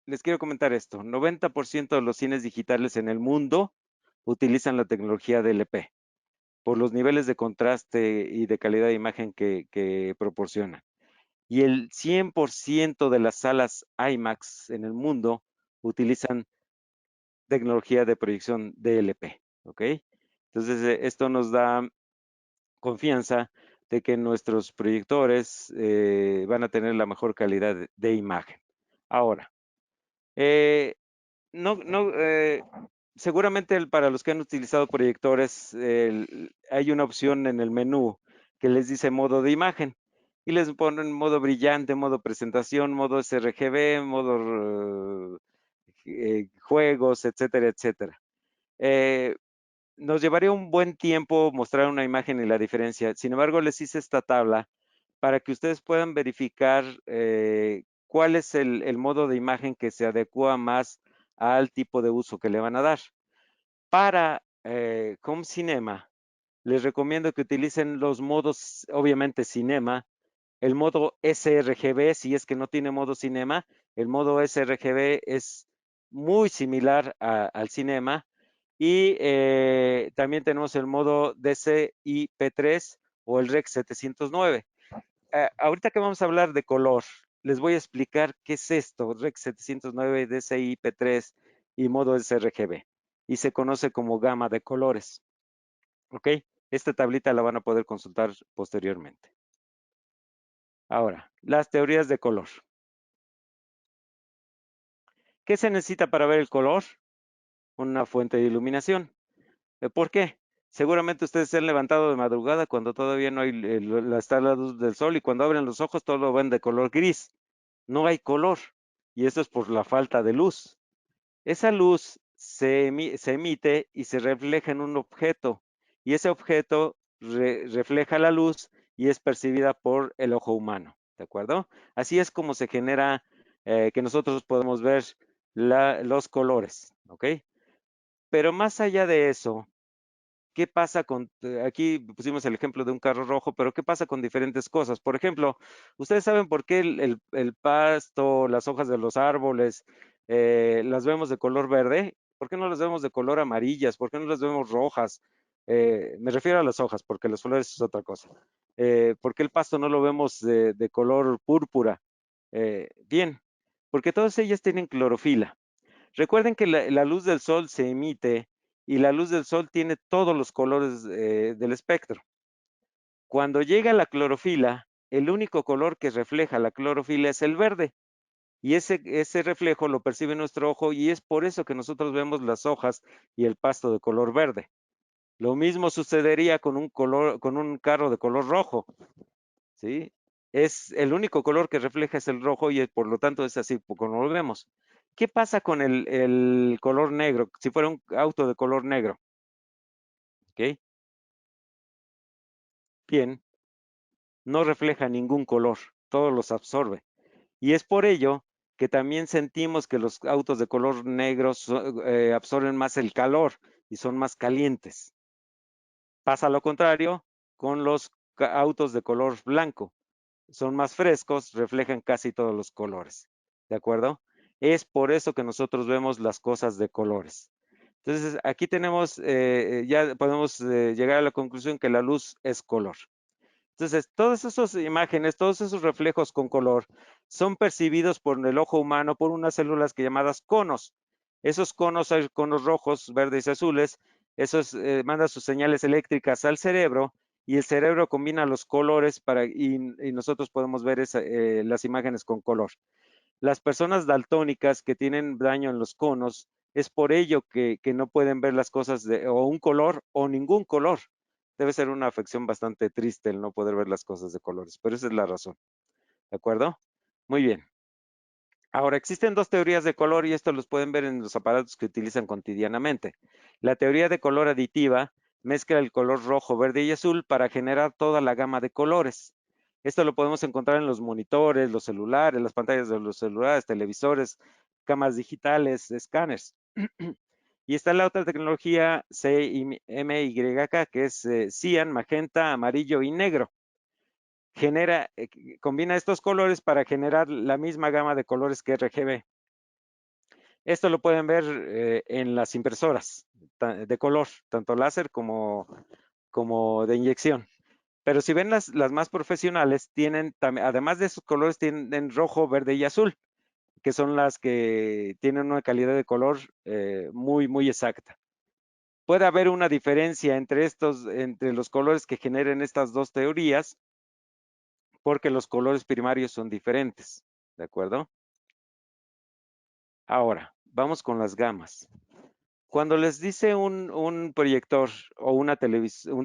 les quiero comentar esto. 90% de los cines digitales en el mundo utilizan la tecnología DLP por los niveles de contraste y de calidad de imagen que proporciona. Y el 100% de las salas IMAX en el mundo utilizan tecnología de proyección DLP. ¿Ok? Entonces, esto nos da confianza de que nuestros proyectores van a tener la mejor calidad de imagen. Ahora, eh, no, no, seguramente para los que han utilizado proyectores, hay una opción en el menú que les dice modo de imagen y les ponen modo brillante, modo presentación, modo sRGB, modo juegos, etcétera, etcétera. Eh, Nos llevaría un buen tiempo mostrar una imagen y la diferencia. Sin embargo, les hice esta tabla para que ustedes puedan verificar cuál es el modo de imagen que se adecua más al tipo de uso que le van a dar. Para Home Cinema, les recomiendo que utilicen los modos, obviamente Cinema, el modo sRGB, si es que no tiene modo Cinema, el modo sRGB es muy similar al Cinema. Y también tenemos el modo DCI-P3 o el REC 709. Ahorita que vamos a hablar de color, les voy a explicar qué es esto, REC 709, DCI, P3 y modo sRGB. Y se conoce como gama de colores. ¿Ok? Esta tablita la van a poder consultar posteriormente. Ahora, las teorías de color. ¿Qué se necesita para ver el color? Una fuente de iluminación. ¿Por qué? Seguramente ustedes se han levantado de madrugada cuando todavía no hay está la luz del sol y cuando abren los ojos todo lo ven de color gris. No hay color y eso es por la falta de luz. Esa luz se emite y se refleja en un objeto y ese objeto refleja la luz y es percibida por el ojo humano. ¿De acuerdo? Así es como se genera que nosotros podemos ver los colores. ¿Ok? Pero más allá de eso, ¿qué pasa aquí pusimos el ejemplo de un carro rojo, pero qué pasa con diferentes cosas? Por ejemplo, ¿ustedes saben por qué el pasto, las hojas de los árboles, las vemos de color verde? ¿Por qué no las vemos de color amarillas? ¿Por qué no las vemos rojas? Me refiero a las hojas, porque las flores es otra cosa. ¿Por qué el pasto no lo vemos de color púrpura? Bien, porque todas ellas tienen clorofila. Recuerden que la luz del sol se emite y la luz del sol tiene todos los colores del espectro. Cuando llega la clorofila, el único color que refleja la clorofila es el verde. Y ese reflejo lo percibe nuestro ojo y es por eso que nosotros vemos las hojas y el pasto de color verde. Lo mismo sucedería con un carro de color rojo, ¿sí? Es el único color que refleja es el rojo y por lo tanto es así como lo vemos. ¿Qué pasa con el color negro? Si fuera un auto de color negro, ¿ok? Bien, no refleja ningún color, todos los absorbe. Y es por ello que también sentimos que los autos de color negro absorben más el calor y son más calientes. Pasa lo contrario con los autos de color blanco. Son más frescos, reflejan casi todos los colores. ¿De acuerdo? Es por eso que nosotros vemos las cosas de colores. Entonces, aquí tenemos, ya podemos llegar a la conclusión que la luz es color. Entonces, todas esas imágenes, todos esos reflejos con color son percibidos por el ojo humano por unas células que llamadas conos. Esos conos, hay conos rojos, verdes y azules, esos mandan sus señales eléctricas al cerebro y el cerebro combina los colores y nosotros podemos ver las imágenes con color. Las personas daltónicas que tienen daño en los conos, es por ello que no pueden ver las cosas de o un color o ningún color. Debe ser una afección bastante triste el no poder ver las cosas de colores, pero esa es la razón. ¿De acuerdo? Muy bien. Ahora, existen dos teorías de color y esto los pueden ver en los aparatos que utilizan cotidianamente. La teoría de color aditiva mezcla el color rojo, verde y azul para generar toda la gama de colores. Esto lo podemos encontrar en los monitores, los celulares, las pantallas de los celulares, televisores, cámaras digitales, escáneres. Y está la otra tecnología CMYK, que es cian, magenta, amarillo y negro. Combina estos colores para generar la misma gama de colores que RGB. Esto lo pueden ver en las impresoras de color, tanto láser como de inyección. Pero si ven las más profesionales, además de esos colores, tienen rojo, verde y azul, que son las que tienen una calidad de color muy, muy exacta. Puede haber una diferencia entre los colores que generen estas dos teorías, porque los colores primarios son diferentes. ¿De acuerdo? Ahora, vamos con las gamas. Cuando les dice un proyector o un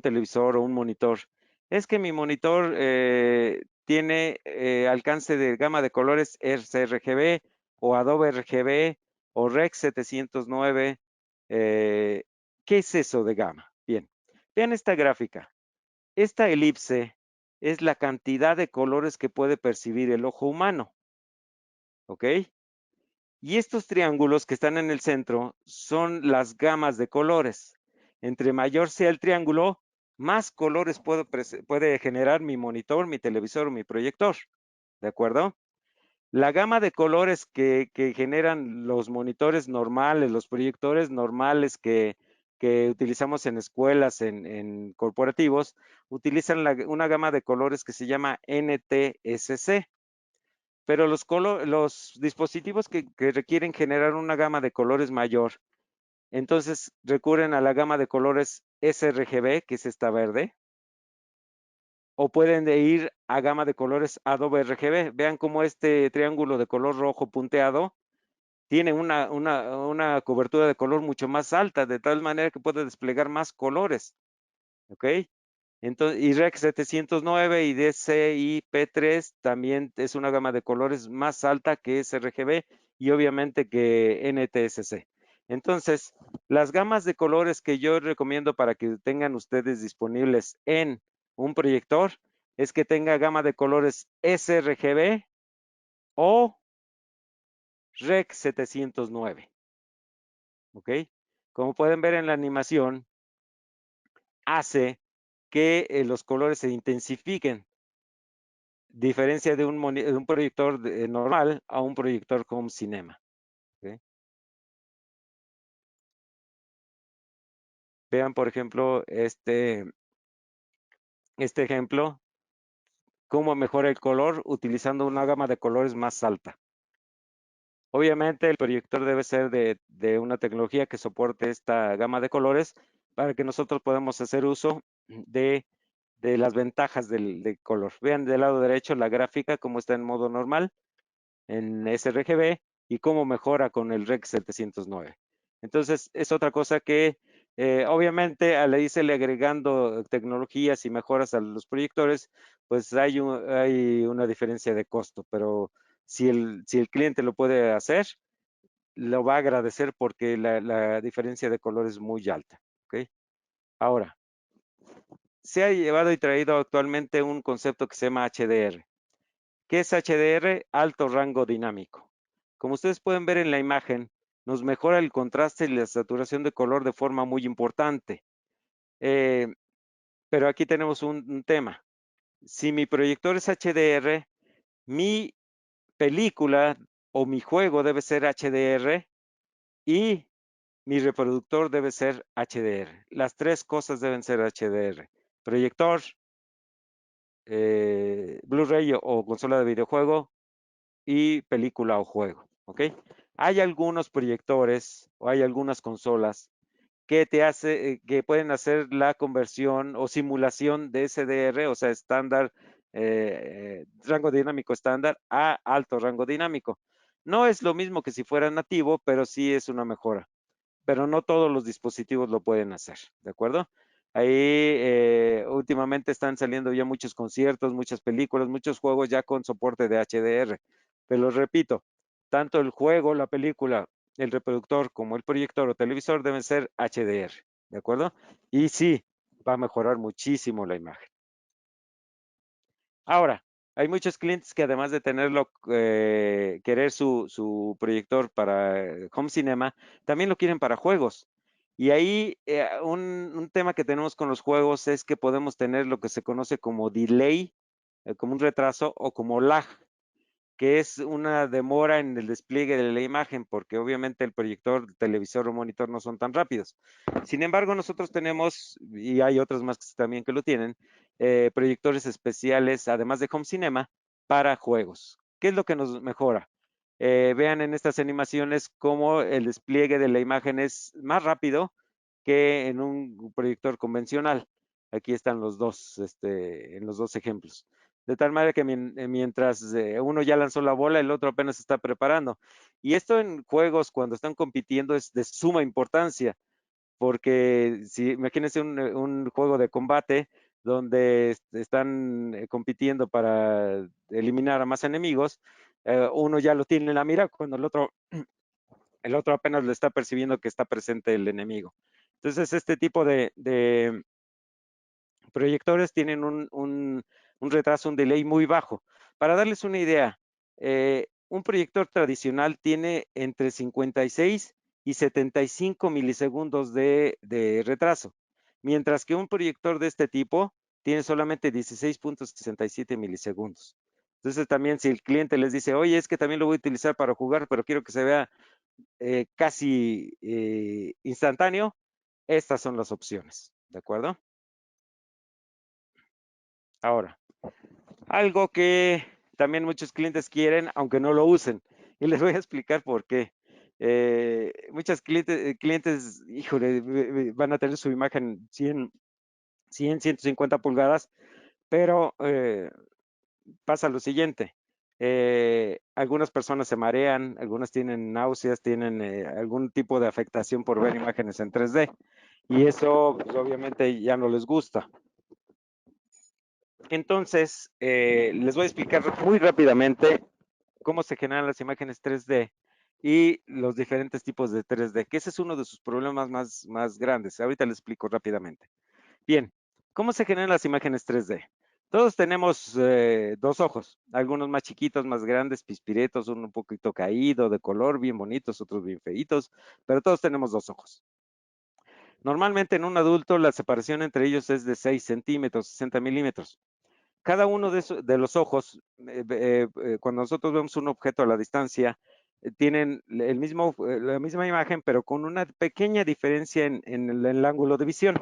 televisor o un monitor, es que mi monitor tiene alcance de gama de colores sRGB o Adobe RGB o Rec 709. ¿Qué es eso de gama? Bien, vean esta gráfica. Esta elipse es la cantidad de colores que puede percibir el ojo humano. ¿Ok? Y estos triángulos que están en el centro son las gamas de colores. Entre mayor sea el triángulo, más colores puede generar mi monitor, mi televisor o mi proyector. ¿De acuerdo? La gama de colores que generan los monitores normales, los proyectores normales que utilizamos en escuelas, en corporativos, utilizan una gama de colores que se llama NTSC. Pero los dispositivos que requieren generar una gama de colores mayor, entonces recurren a la gama de colores sRGB, que es esta verde, o pueden ir a gama de colores Adobe RGB. Vean cómo este triángulo de color rojo punteado tiene una cobertura de color mucho más alta, de tal manera que puede desplegar más colores. ¿Ok? Entonces, y REC 709 y DCI-P3 también es una gama de colores más alta que sRGB y obviamente que NTSC. Entonces, las gamas de colores que yo recomiendo para que tengan ustedes disponibles en un proyector es que tenga gama de colores sRGB o REC 709. ¿Ok? Como pueden ver en la animación, hace que los colores se intensifiquen. Diferencia de un proyector normal a un proyector home cinema. ¿Okay? Vean, por ejemplo, este ejemplo, cómo mejora el color utilizando una gama de colores más alta. Obviamente, el proyector debe ser de una tecnología que soporte esta gama de colores para que nosotros podamos hacer uso de las ventajas del color. Vean del lado derecho la gráfica, cómo está en modo normal, en sRGB, y cómo mejora con el Rec 709. Entonces, es otra cosa que obviamente al irse agregando tecnologías y mejoras a los proyectores, pues hay una diferencia de costo, pero si el cliente lo puede hacer, lo va a agradecer porque la diferencia de color es muy alta. ¿Ok? Ahora, se ha llevado y traído actualmente un concepto que se llama HDR. ¿Qué es HDR? Alto rango dinámico. Como ustedes pueden ver en la imagen, nos mejora el contraste y la saturación de color de forma muy importante. Eh, pero aquí tenemos un tema. Si mi proyector es HDR, mi película o mi juego debe ser HDR y mi reproductor debe ser HDR. Las tres cosas deben ser HDR. Proyector, Blu-ray o consola de videojuego y película o juego. ¿Ok? Hay algunos proyectores o hay algunas consolas que pueden hacer la conversión o simulación de SDR, o sea, estándar, rango dinámico estándar a alto rango dinámico. No es lo mismo que si fuera nativo, pero sí es una mejora. Pero no todos los dispositivos lo pueden hacer, ¿de acuerdo? Ahí últimamente están saliendo ya muchos conciertos, muchas películas, muchos juegos ya con soporte de HDR. Pero repito, tanto el juego, la película, el reproductor como el proyector o televisor deben ser HDR, ¿de acuerdo? Y sí, va a mejorar muchísimo la imagen. Ahora, hay muchos clientes que además de tenerlo, querer su proyector para home cinema, también lo quieren para juegos. Y ahí un tema que tenemos con los juegos es que podemos tener lo que se conoce como delay, como un retraso, o como lag, que es una demora en el despliegue de la imagen, porque obviamente el proyector, televisor o monitor no son tan rápidos. Sin embargo, nosotros tenemos, y hay otros más también que lo tienen, proyectores especiales, además de Home Cinema, para juegos. ¿Qué es lo que nos mejora? Vean en estas animaciones cómo el despliegue de la imagen es más rápido que en un proyector convencional. Aquí están los dos, en los dos ejemplos. De tal manera que mientras uno ya lanzó la bola, el otro apenas se está preparando. Y esto en juegos, cuando están compitiendo, es de suma importancia, porque si imagínense un juego de combate donde están compitiendo para eliminar a más enemigos, uno ya lo tiene en la mira cuando el otro apenas le está percibiendo que está presente el enemigo. Entonces, este tipo de proyectores tienen un retraso, un delay muy bajo. Para darles una idea, un proyector tradicional tiene entre 56 y 75 milisegundos de retraso, mientras que un proyector de este tipo tiene solamente 16.67 milisegundos. Entonces también si el cliente les dice, oye, es que también lo voy a utilizar para jugar, pero quiero que se vea casi instantáneo, estas son las opciones, ¿de acuerdo? Ahora, algo que también muchos clientes quieren, aunque no lo usen, y les voy a explicar por qué. Muchos clientes, híjole, van a tener su imagen 150 pulgadas, pero pasa lo siguiente. Algunas personas se marean, algunas tienen náuseas, tienen algún tipo de afectación por ver imágenes en 3D, y eso pues, obviamente ya no les gusta. Entonces, les voy a explicar muy rápidamente cómo se generan las imágenes 3D y los diferentes tipos de 3D, que ese es uno de sus problemas más grandes. Ahorita les explico rápidamente. Bien, ¿cómo se generan las imágenes 3D? Todos tenemos dos ojos, algunos más chiquitos, más grandes, pispiretos, uno un poquito caído, de color, bien bonitos, otros bien feitos, pero todos tenemos dos ojos. Normalmente en un adulto la separación entre ellos es de 6 centímetros, 60 milímetros. Cada uno de los ojos, cuando nosotros vemos un objeto a la distancia, tienen la misma imagen, pero con una pequeña diferencia en el ángulo de visión.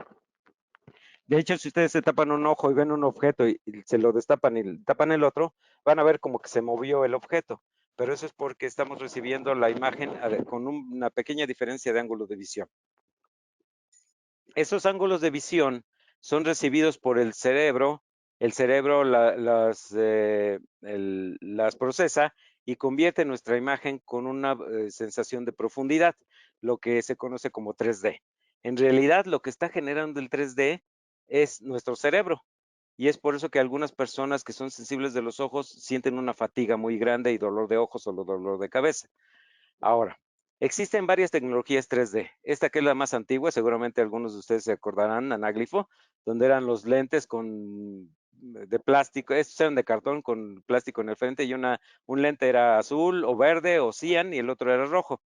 De hecho, si ustedes se tapan un ojo y ven un objeto y se lo destapan y tapan el otro, van a ver como que se movió el objeto. Pero eso es porque estamos recibiendo la imagen con una pequeña diferencia de ángulo de visión. Esos ángulos de visión son recibidos por el cerebro las procesa y convierte nuestra imagen con una sensación de profundidad, lo que se conoce como 3D. En realidad, lo que está generando el 3D es nuestro cerebro. Y es por eso que algunas personas que son sensibles de los ojos sienten una fatiga muy grande y dolor de ojos o dolor de cabeza. Ahora, existen varias tecnologías 3D. Esta que es la más antigua, seguramente algunos de ustedes se acordarán, anáglifo, donde eran los lentes de plástico, estos eran de cartón con plástico en el frente y un lente era azul o verde o cian y el otro era rojo.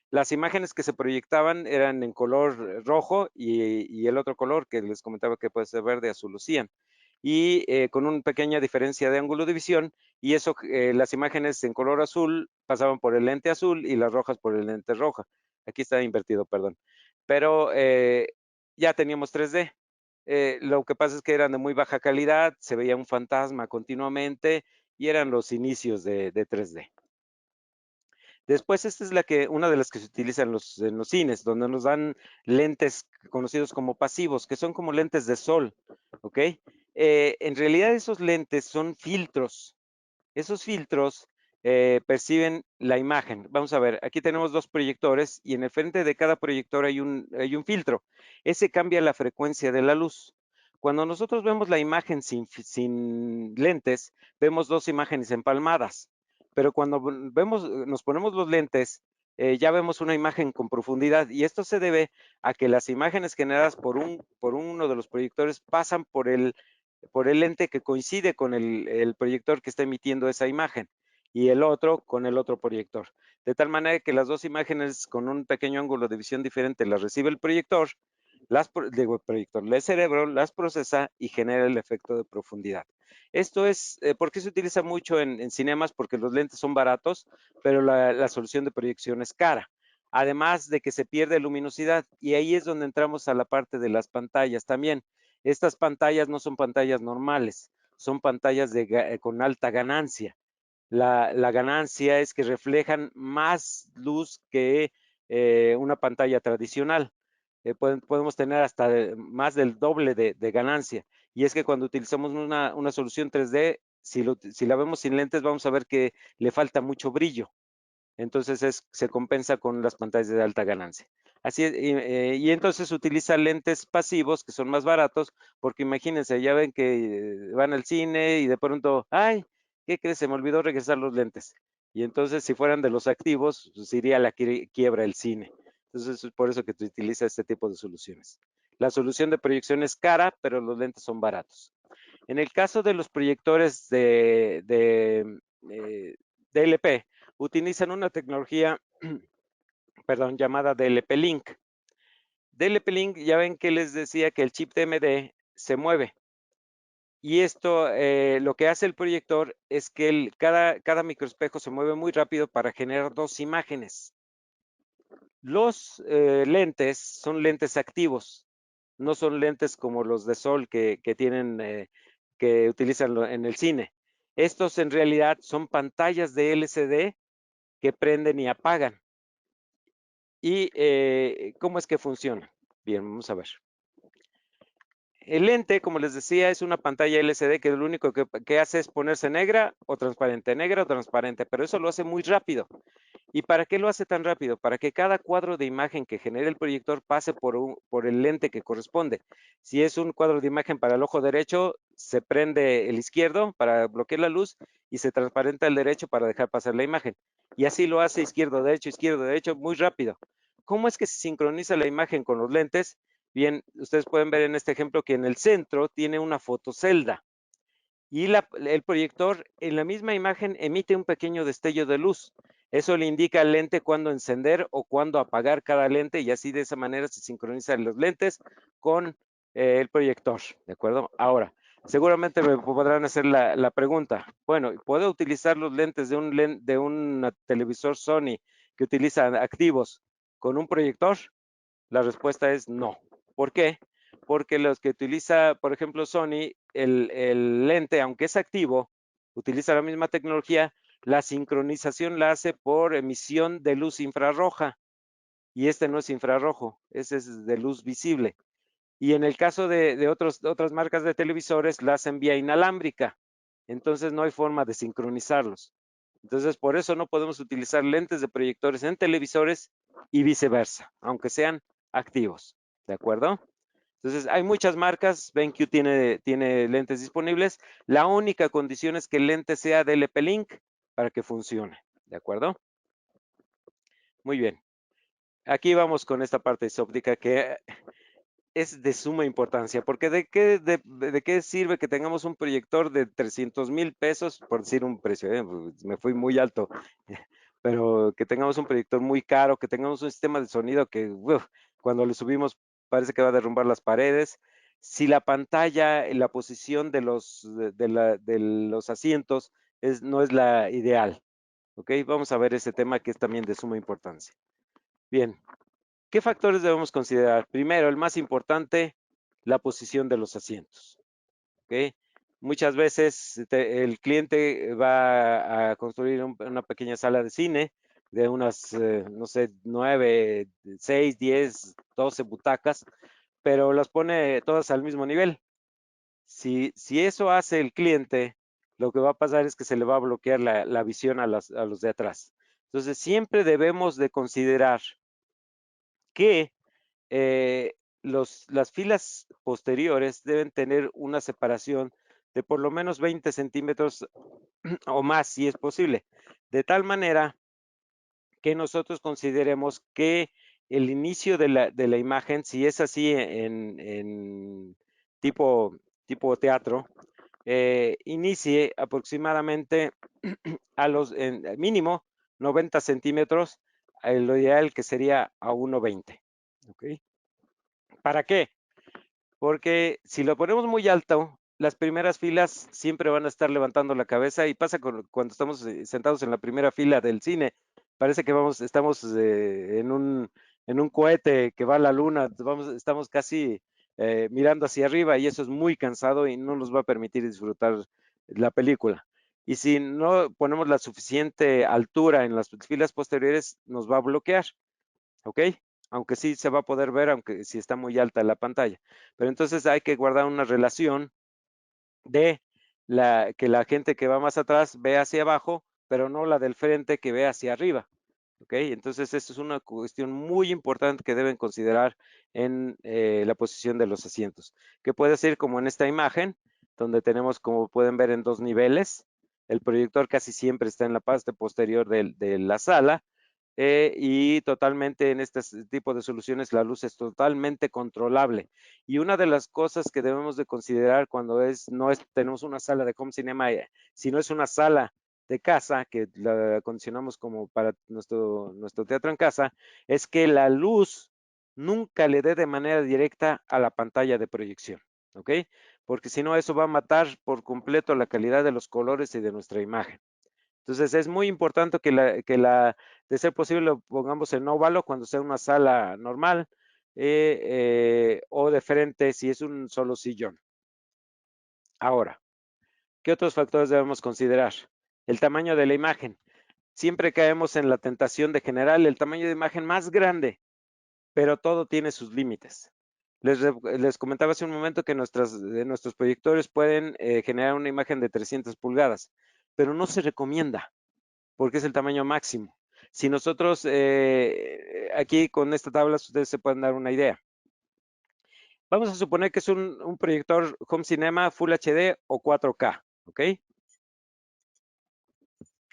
Las imágenes que se proyectaban eran en color rojo y el otro color que les comentaba que puede ser verde, azul o cian. Y con una pequeña diferencia de ángulo de visión, y eso, las imágenes en color azul pasaban por el lente azul y las rojas por el lente roja. Aquí está invertido, perdón. Pero ya teníamos 3D. Lo que pasa es que eran de muy baja calidad, se veía un fantasma continuamente y eran los inicios de 3D. Después, esta es una de las que se utiliza en los cines, donde nos dan lentes conocidos como pasivos, que son como lentes de sol, ¿ok? En realidad esos lentes son filtros. Esos filtros perciben la imagen. Vamos a ver, aquí tenemos dos proyectores y en el frente de cada proyector hay un filtro. Ese cambia la frecuencia de la luz. Cuando nosotros vemos la imagen sin lentes, vemos dos imágenes empalmadas. Pero cuando nos ponemos los lentes, ya vemos una imagen con profundidad y esto se debe a que las imágenes generadas por uno de los proyectores pasan por el lente que coincide con el proyector que está emitiendo esa imagen y el otro con el otro proyector. De tal manera que las dos imágenes con un pequeño ángulo de visión diferente las recibe el proyector, el cerebro las procesa y genera el efecto de profundidad. Esto es, ¿por qué se utiliza mucho en cinemas? Porque los lentes son baratos, pero la solución de proyección es cara. Además de que se pierde luminosidad y ahí es donde entramos a la parte de las pantallas también. Estas pantallas no son pantallas normales, son pantallas con alta ganancia. La ganancia es que reflejan más luz que una pantalla tradicional. Podemos tener hasta más del doble de ganancia. Y es que cuando utilizamos una solución 3D, si la vemos sin lentes, vamos a ver que le falta mucho brillo. Entonces se compensa con las pantallas de alta ganancia. Así es, y entonces utiliza lentes pasivos que son más baratos, porque imagínense, ya ven que van al cine y de pronto, ay, ¿qué crees? Se me olvidó regresar los lentes. Y entonces si fueran de los activos, pues iría a la quiebra el cine. Entonces es por eso que se utiliza este tipo de soluciones. La solución de proyección es cara, pero los lentes son baratos. En el caso de los proyectores DLP, utilizan una tecnología, perdón, llamada DLP Link. DLP Link, ya ven que les decía que el chip DMD se mueve. Y esto, lo que hace el proyector es que cada microespejo se mueve muy rápido para generar dos imágenes. Los lentes son lentes activos, no son lentes como los de sol que utilizan en el cine. Estos en realidad son pantallas de LCD que prenden y apagan. ¿Y cómo es que funciona? Bien, vamos a ver. El lente, como les decía, es una pantalla LCD que lo único que hace es ponerse negra o transparente, pero eso lo hace muy rápido. ¿Y para qué lo hace tan rápido? Para que cada cuadro de imagen que genere el proyector pase por el lente que corresponde. Si es un cuadro de imagen para el ojo derecho, se prende el izquierdo para bloquear la luz y se transparenta el derecho para dejar pasar la imagen. Y así lo hace izquierdo, derecho, muy rápido. ¿Cómo es que se sincroniza la imagen con los lentes? Bien, ustedes pueden ver en este ejemplo que en el centro tiene una fotocelda y el proyector en la misma imagen emite un pequeño destello de luz. Eso le indica al lente cuándo encender o cuándo apagar cada lente y así de esa manera se sincronizan los lentes con el proyector, ¿de acuerdo? Ahora, seguramente me podrán hacer la pregunta, bueno, ¿puedo utilizar los lentes de un televisor Sony que utiliza activos con un proyector? La respuesta es no. ¿Por qué? Porque los que utiliza, por ejemplo, Sony, el lente, aunque es activo, utiliza la misma tecnología, la sincronización la hace por emisión de luz infrarroja. Y este no es infrarrojo, ese es de luz visible. Y en el caso de otras marcas de televisores, la hacen vía inalámbrica. Entonces no hay forma de sincronizarlos. Entonces por eso no podemos utilizar lentes de proyectores en televisores y viceversa, aunque sean activos. ¿De acuerdo? Entonces hay muchas marcas, BenQ tiene lentes disponibles. La única condición es que el lente sea de LP-Link para que funcione. ¿De acuerdo? Muy bien. Aquí vamos con esta parte isóptica que es de suma importancia, porque ¿de qué sirve que tengamos un proyector de 300,000 pesos, por decir un precio, pues, me fui muy alto, pero que tengamos un proyector muy caro, que tengamos un sistema de sonido que cuando le subimos parece que va a derrumbar las paredes, si la pantalla, la posición de los asientos no es la ideal, ¿ok? Vamos a ver ese tema que es también de suma importancia. Bien, ¿qué factores debemos considerar? Primero, el más importante, la posición de los asientos. ¿Okay? Muchas veces el cliente va a construir una pequeña sala de cine de unas, no sé, 9, 6, 10, 12 butacas, pero las pone todas al mismo nivel. Si eso hace el cliente, lo que va a pasar es que se le va a bloquear la visión a los de atrás. Entonces, siempre debemos de considerar que las filas posteriores deben tener una separación de por lo menos 20 centímetros o más, si es posible, de tal manera que nosotros consideremos que el inicio de la imagen, si es así en tipo teatro, inicie aproximadamente a mínimo 90 centímetros, lo ideal que sería a 1,20. ¿Ok? ¿Para qué? Porque si lo ponemos muy alto, las primeras filas siempre van a estar levantando la cabeza y pasa cuando estamos sentados en la primera fila del cine. Parece que estamos en un cohete que va a la luna, estamos casi mirando hacia arriba y eso es muy cansado y no nos va a permitir disfrutar la película. Y si no ponemos la suficiente altura en las filas posteriores, nos va a bloquear. ¿Ok? Aunque sí se va a poder ver, aunque si está muy alta la pantalla. Pero entonces hay que guardar una relación de que la gente que va más atrás ve hacia abajo, pero no la del frente que ve hacia arriba. ¿Ok? Entonces, esto es una cuestión muy importante que deben considerar en la posición de los asientos, que puede ser como en esta imagen, donde tenemos, como pueden ver, en dos niveles. El proyector casi siempre está en la parte posterior de la sala y totalmente en este tipo de soluciones la luz es totalmente controlable. Y una de las cosas que debemos de considerar cuando tenemos una sala de home cinema, sino es una sala de casa, que la acondicionamos como para nuestro teatro en casa, es que la luz nunca le dé de manera directa a la pantalla de proyección, ¿ok? Porque si no, eso va a matar por completo la calidad de los colores y de nuestra imagen. Entonces es muy importante de ser posible, lo pongamos en óvalo cuando sea una sala normal o de frente si es un solo sillón. Ahora, ¿qué otros factores debemos considerar? El tamaño de la imagen. Siempre caemos en la tentación de generar el tamaño de imagen más grande, pero todo tiene sus límites. Les comentaba hace un momento que nuestros proyectores pueden generar una imagen de 300 pulgadas, pero no se recomienda porque es el tamaño máximo. Si nosotros aquí con esta tabla ustedes se pueden dar una idea. Vamos a suponer que es un proyector Home Cinema Full HD o 4K, ¿ok?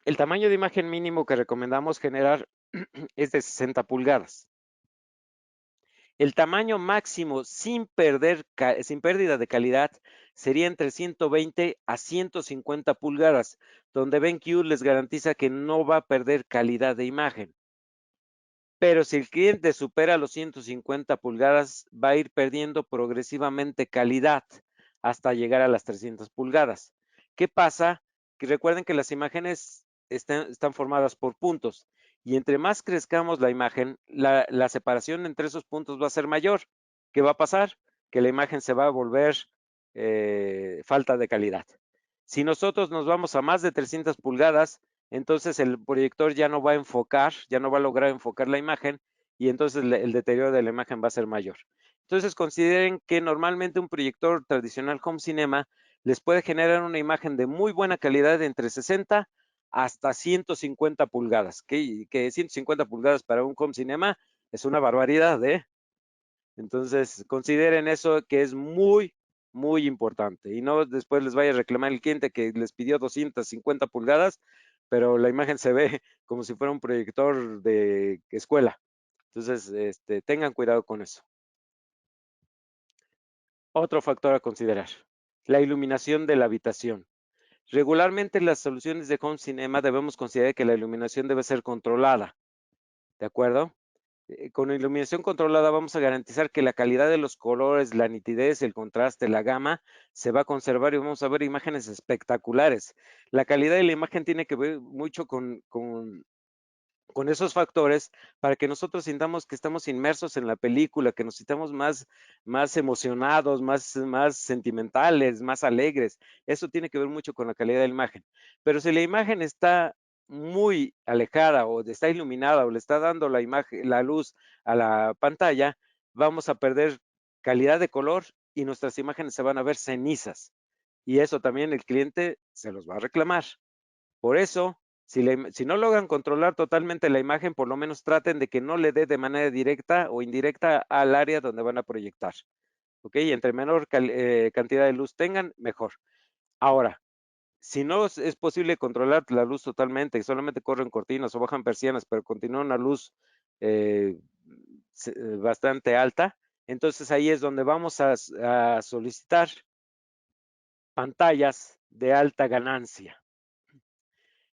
El tamaño de imagen mínimo que recomendamos generar es de 60 pulgadas. El tamaño máximo sin pérdida de calidad sería entre 120 a 150 pulgadas, donde BenQ les garantiza que no va a perder calidad de imagen. Pero si el cliente supera los 150 pulgadas, va a ir perdiendo progresivamente calidad hasta llegar a las 300 pulgadas. ¿Qué pasa? Que recuerden que las imágenes están formadas por puntos y entre más crezcamos la imagen, la separación entre esos puntos va a ser mayor. ¿Qué va a pasar? Que la imagen se va a volver falta de calidad. Si nosotros nos vamos a más de 300 pulgadas, entonces el proyector ya no va a enfocar, ya no va a lograr enfocar la imagen y entonces el deterioro de la imagen va a ser mayor. Entonces consideren que normalmente un proyector tradicional home cinema les puede generar una imagen de muy buena calidad de entre 60 hasta 150 pulgadas, que 150 pulgadas para un home cinema es una barbaridad, ¿eh? Entonces, consideren eso que es muy, muy importante. Y no después les vaya a reclamar el cliente que les pidió 250 pulgadas, pero la imagen se ve como si fuera un proyector de escuela. Entonces, tengan cuidado con eso. Otro factor a considerar, la iluminación de la habitación. Regularmente en las soluciones de home cinema debemos considerar que la iluminación debe ser controlada, ¿de acuerdo? Con iluminación controlada vamos a garantizar que la calidad de los colores, la nitidez, el contraste, la gama se va a conservar y vamos a ver imágenes espectaculares. La calidad de la imagen tiene que ver mucho con esos factores para que nosotros sintamos que estamos inmersos en la película, que nos sintamos más emocionados, más sentimentales, más alegres. Eso tiene que ver mucho con la calidad de la imagen. Pero si la imagen está muy alejada o está iluminada o le está dando la imagen, la luz a la pantalla, vamos a perder calidad de color y nuestras imágenes se van a ver cenizas. Y eso también el cliente se los va a reclamar. Por eso, si no logran controlar totalmente la imagen, por lo menos traten de que no le dé de manera directa o indirecta al área donde van a proyectar. ¿Ok? Entre menor cantidad de luz tengan, mejor. Ahora, si no es posible controlar la luz totalmente, solamente corren cortinas o bajan persianas, pero continúa una luz eh, bastante alta, entonces ahí es donde vamos a solicitar pantallas de alta ganancia.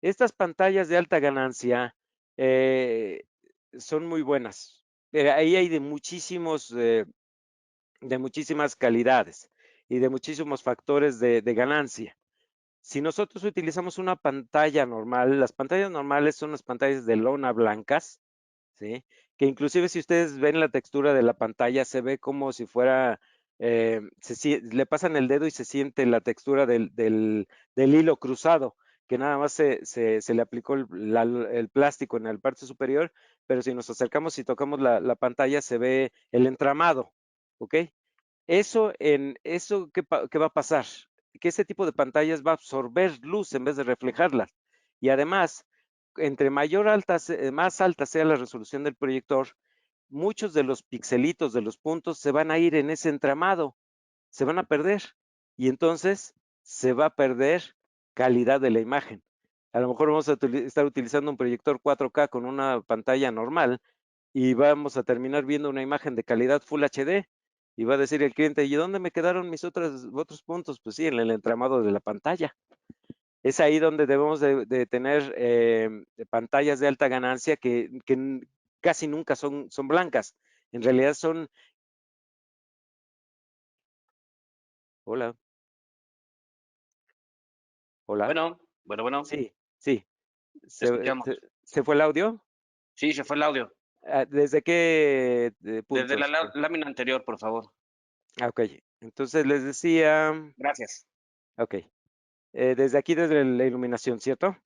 Estas pantallas de alta ganancia eh, son muy buenas. Ahí hay de muchísimas calidades y de muchísimos factores de ganancia. Si nosotros utilizamos una pantalla normal, las pantallas normales son las pantallas de lona blancas, ¿sí? Que inclusive si ustedes ven la textura de la pantalla, se ve como si fuera, le pasan el dedo y se siente la textura del hilo cruzado, que nada más se le aplicó el plástico en la parte superior, pero si nos acercamos y tocamos la pantalla, se ve el entramado, ¿ok? ¿Qué va a pasar? Que ese tipo de pantallas va a absorber luz en vez de reflejarla. Y además, entre más alta sea la resolución del proyector, muchos de los pixelitos de los puntos se van a ir en ese entramado, se van a perder. Y entonces se va a perder calidad de la imagen. A lo mejor vamos a estar utilizando un proyector 4K con una pantalla normal y vamos a terminar viendo una imagen de calidad Full HD y va a decir el cliente, ¿y dónde me quedaron mis otros puntos? Pues sí, en el entramado de la pantalla. Es ahí donde debemos de tener pantallas de alta ganancia que casi nunca son blancas. En realidad son... Hola, hola. Bueno, bueno, bueno, Sí, sí. te ¿Se, escuchamos. se- se fue el audio? Sí, se fue el audio. ¿Desde qué Desde punto la se fue? lámina anterior, por favor. Ok, entonces les decía, Gracias. ok, desde aquí, desde la iluminación, ¿cierto?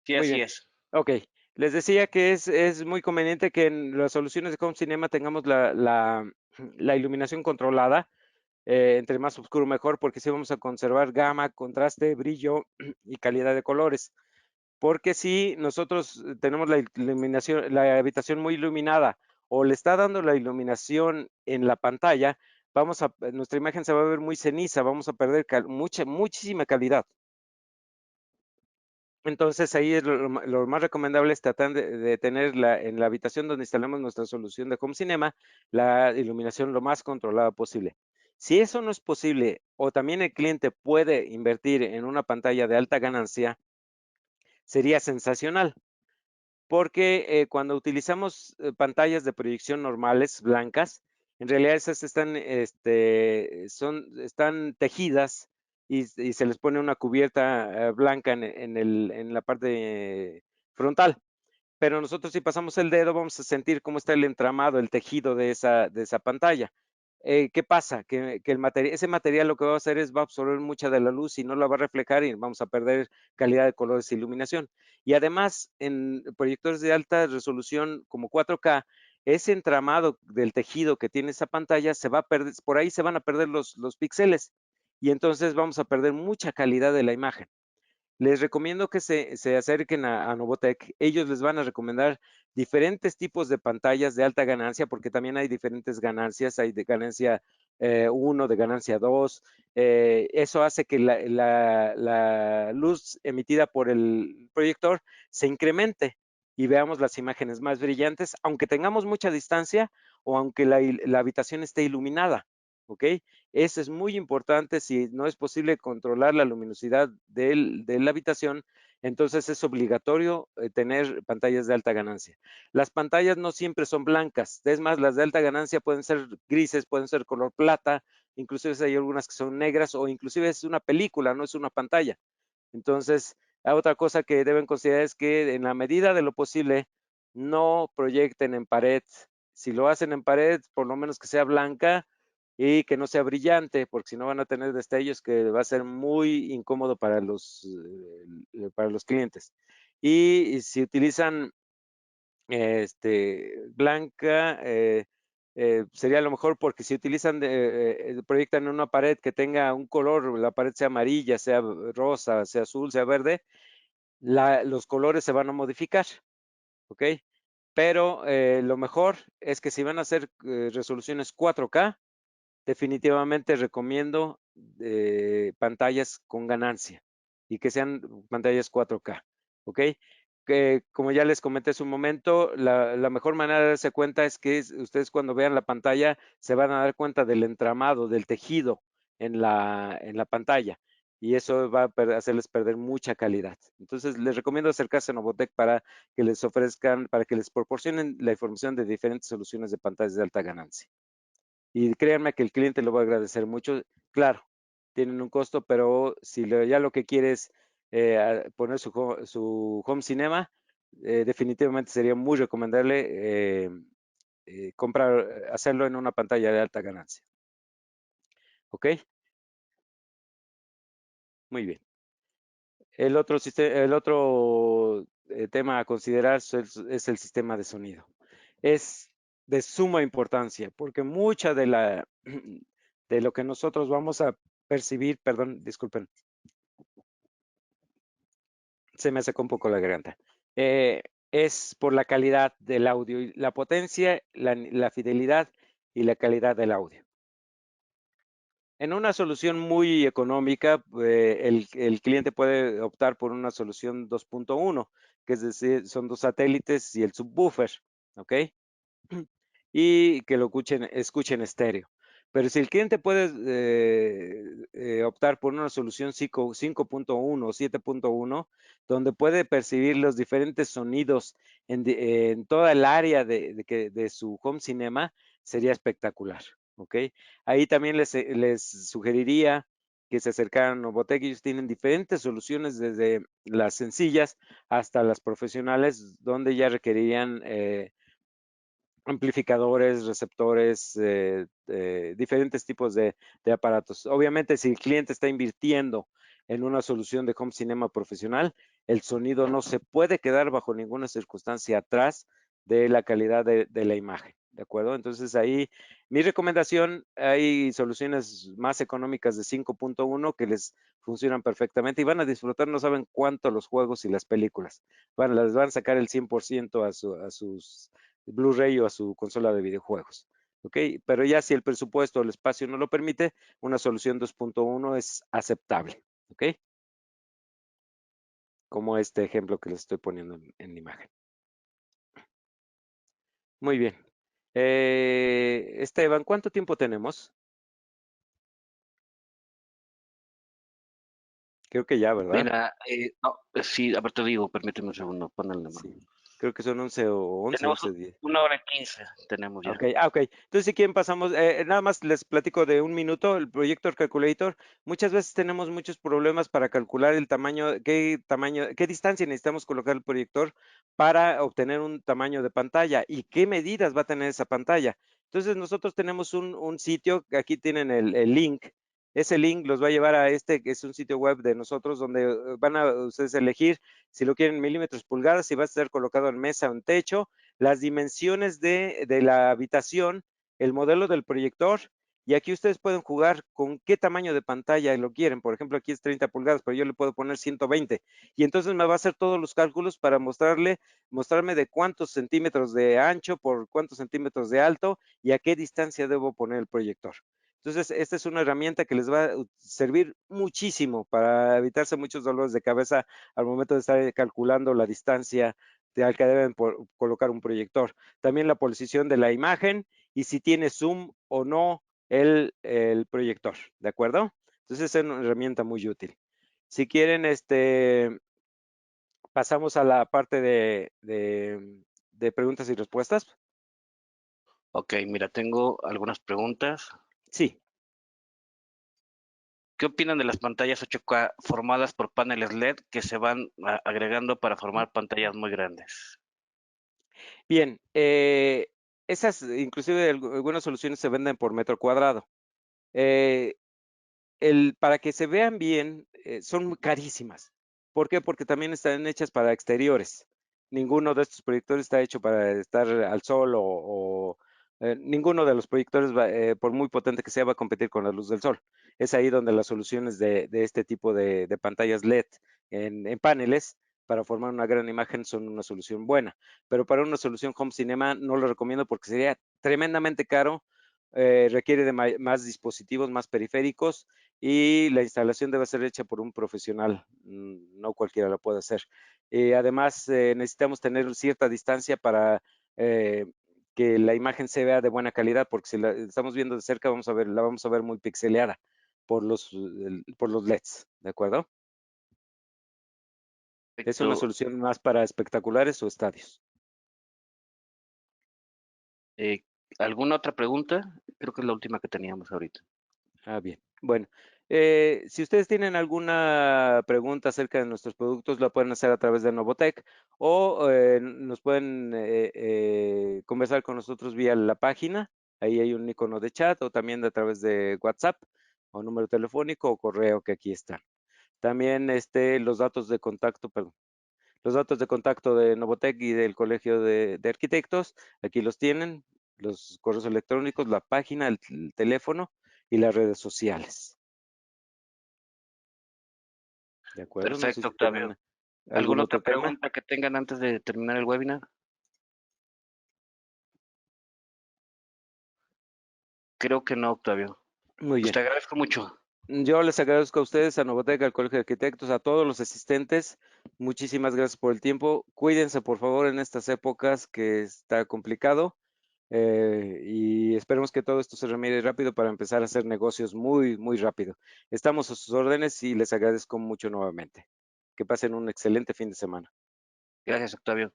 Sí, Muy así bien. es. Ok, les decía que es muy conveniente que en las soluciones de home cinema tengamos la iluminación controlada, entre más oscuro mejor, porque así vamos a conservar gama, contraste, brillo y calidad de colores. Porque si nosotros tenemos la iluminación, la habitación muy iluminada o le está dando la iluminación en la pantalla, nuestra imagen se va a ver muy ceniza, vamos a perder muchísima calidad. Entonces ahí es lo más recomendable es tratar de tener en la habitación donde instalamos nuestra solución de home cinema, la iluminación lo más controlada posible. Si eso no es posible o también el cliente puede invertir en una pantalla de alta ganancia, sería sensacional, porque cuando utilizamos pantallas de proyección normales, blancas, en realidad esas están tejidas y se les pone una cubierta blanca en la parte frontal. Pero nosotros si pasamos el dedo vamos a sentir cómo está el entramado, el tejido de esa pantalla. ¿Qué pasa? Que ese material lo que va a hacer es va a absorber mucha de la luz y no la va a reflejar y vamos a perder calidad de colores e iluminación. Y además, en proyectores de alta resolución como 4K, ese entramado del tejido que tiene esa pantalla se va a perder, por ahí se van a perder los píxeles y entonces vamos a perder mucha calidad de la imagen. Les recomiendo que se acerquen a Novotec. Ellos les van a recomendar diferentes tipos de pantallas de alta ganancia, porque también hay diferentes ganancias. Hay de ganancia 1, de ganancia 2. Eso hace que la luz emitida por el proyector se incremente y veamos las imágenes más brillantes, aunque tengamos mucha distancia o aunque la habitación esté iluminada. ¿Ok? Eso es muy importante. Si no es posible controlar la luminosidad de la habitación, entonces es obligatorio tener pantallas de alta ganancia. Las pantallas no siempre son blancas. Es más, las de alta ganancia pueden ser grises, pueden ser color plata, inclusive hay algunas que son negras o inclusive es una película, no es una pantalla. Entonces, otra cosa que deben considerar es que en la medida de lo posible no proyecten en pared. Si lo hacen en pared, por lo menos que sea blanca y que no sea brillante, porque si no van a tener destellos que va a ser muy incómodo para los clientes. Y si utilizan blanca, sería lo mejor, porque si utilizan, proyectan en una pared que tenga un color, la pared sea amarilla, sea rosa, sea azul, sea verde, los colores se van a modificar, ¿ok? Pero lo mejor es que si van a hacer resoluciones 4K, definitivamente recomiendo pantallas con ganancia y que sean pantallas 4K, ¿ok? Que, como ya les comenté hace un momento, la mejor manera de darse cuenta es que ustedes cuando vean la pantalla se van a dar cuenta del entramado, del tejido en la pantalla y eso va a hacerles perder mucha calidad. Entonces, les recomiendo acercarse a Novotec para que les ofrezcan, para que les proporcionen la información de diferentes soluciones de pantallas de alta ganancia. Y créanme que el cliente lo va a agradecer mucho. Claro, tienen un costo, pero si ya lo que quiere es poner su home cinema, definitivamente sería muy recomendable hacerlo en una pantalla de alta ganancia. ¿Ok? Muy bien. El otro tema a considerar es el sistema de sonido. Es de suma importancia porque mucha de lo que nosotros vamos a percibir, perdón, disculpen, se me secó un poco la garganta, es por la calidad del audio, y la potencia, la fidelidad y la calidad del audio. En una solución muy económica, el cliente puede optar por una solución 2.1, que es decir, son 2 satélites y el subwoofer, ¿ok? Y que lo escuchen estéreo. Pero si el cliente puede optar por una solución 5.1 o 7.1, donde puede percibir los diferentes sonidos en toda el área de su home cinema, sería espectacular. ¿Ok? Ahí también les sugeriría que se acercaran a Novotec. Ellos tienen diferentes soluciones, desde las sencillas hasta las profesionales, donde ya requerirían amplificadores, receptores, diferentes tipos de aparatos. Obviamente, si el cliente está invirtiendo en una solución de home cinema profesional, el sonido no se puede quedar bajo ninguna circunstancia atrás de la calidad de la imagen, ¿de acuerdo? Entonces ahí, mi recomendación, hay soluciones más económicas de 5.1 que les funcionan perfectamente y van a disfrutar, no saben cuánto, los juegos y las películas. Les van a sacar el 100% a sus Blu-ray o a su consola de videojuegos. ¿Ok? Pero ya si el presupuesto o el espacio no lo permite, una solución 2.1 es aceptable. ¿Ok? Como este ejemplo que les estoy poniendo en imagen. Muy bien. Esteban, ¿cuánto tiempo tenemos? Creo que ya, ¿verdad? Mira, no, sí, a ver, te digo, permíteme un segundo, ponle la mano. Sí. Creo que son 11 o 11, Tenemos 11 10. 1 hora y 15, tenemos ya. Ok, ok. Entonces, si quieren, pasamos, nada más les platico de un minuto, el Projector Calculator. Muchas veces tenemos muchos problemas para calcular el tamaño, qué distancia necesitamos colocar el proyector para obtener un tamaño de pantalla y qué medidas va a tener esa pantalla. Entonces, nosotros tenemos un sitio, aquí tienen el link. Ese link los va a llevar a que es un sitio web de nosotros, donde van a ustedes elegir si lo quieren en milímetros, pulgadas, si va a estar colocado en mesa o en techo. las dimensiones de la habitación, el modelo del proyector, y aquí ustedes pueden jugar con qué tamaño de pantalla lo quieren. Por ejemplo, aquí es 30 pulgadas, pero yo le puedo poner 120. Y entonces me va a hacer todos los cálculos para mostrarme de cuántos centímetros de ancho por cuántos centímetros de alto y a qué distancia debo poner el proyector. Entonces, esta es una herramienta que les va a servir muchísimo para evitarse muchos dolores de cabeza al momento de estar calculando la distancia al que deben colocar un proyector. También la posición de la imagen y si tiene zoom o no el proyector, ¿de acuerdo? Entonces es una herramienta muy útil. Si quieren, pasamos a la parte de preguntas y respuestas. Ok, mira, tengo algunas preguntas. Sí, ¿Qué opinan de las pantallas 8K formadas por paneles LED que se van agregando para formar pantallas muy grandes? bien. Esas, inclusive algunas soluciones se venden por metro cuadrado. Eh, para que se vean bien, son muy carísimas. ¿Por qué? Porque también están hechas para exteriores. Ninguno de estos proyectores está hecho para estar al sol ninguno de los proyectores, por muy potente que sea, va a competir con la luz del sol. Es ahí donde las soluciones de este tipo de pantallas LED en paneles para formar una gran imagen son una solución buena. Pero para una solución home cinema no lo recomiendo porque sería tremendamente caro, requiere de más dispositivos, más periféricos y la instalación debe ser hecha por un profesional, no cualquiera lo puede hacer. Además, necesitamos tener cierta distancia para que la imagen se vea de buena calidad, porque si la estamos viendo de cerca, la vamos a ver muy pixeleada por los LEDs, ¿de acuerdo? Es una Perfecto. solución más para espectaculares o estadios. Eh, ¿Alguna otra pregunta? Creo que es la última que teníamos ahorita. Ah, bien. Bueno, si ustedes tienen alguna pregunta acerca de nuestros productos, la pueden hacer a través de Novotec o nos pueden conversar con nosotros vía la página. Ahí hay un icono de chat o también a través de WhatsApp o número telefónico o correo que aquí están. También los datos de contacto, perdón, los datos de contacto de Novotec y del Colegio de Arquitectos, aquí los tienen, los correos electrónicos, la página, el teléfono y las redes sociales. ¿De acuerdo? No sé Perfecto, si Octavio. tengan algún ¿Alguna otra otro tema. pregunta que tengan antes de terminar el webinar? Creo que no, Octavio. Muy Pues bien. te agradezco mucho. Yo les agradezco a ustedes, a Novotec, al Colegio de Arquitectos, a todos los asistentes. Muchísimas gracias por el tiempo. Cuídense, por favor, en estas épocas que está complicado. Y esperemos que todo esto se remedie rápido para empezar a hacer negocios muy, muy rápido. Estamos a sus órdenes y les agradezco mucho nuevamente. Que pasen un excelente fin de semana. Gracias, Octavio.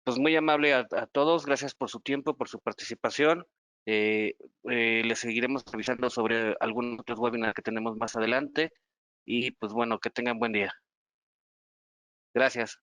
Pues muy amable a todos. Gracias por su tiempo, por su participación. Les seguiremos avisando sobre algunos otros webinars que tenemos más adelante. Y pues bueno, que tengan buen día. Gracias.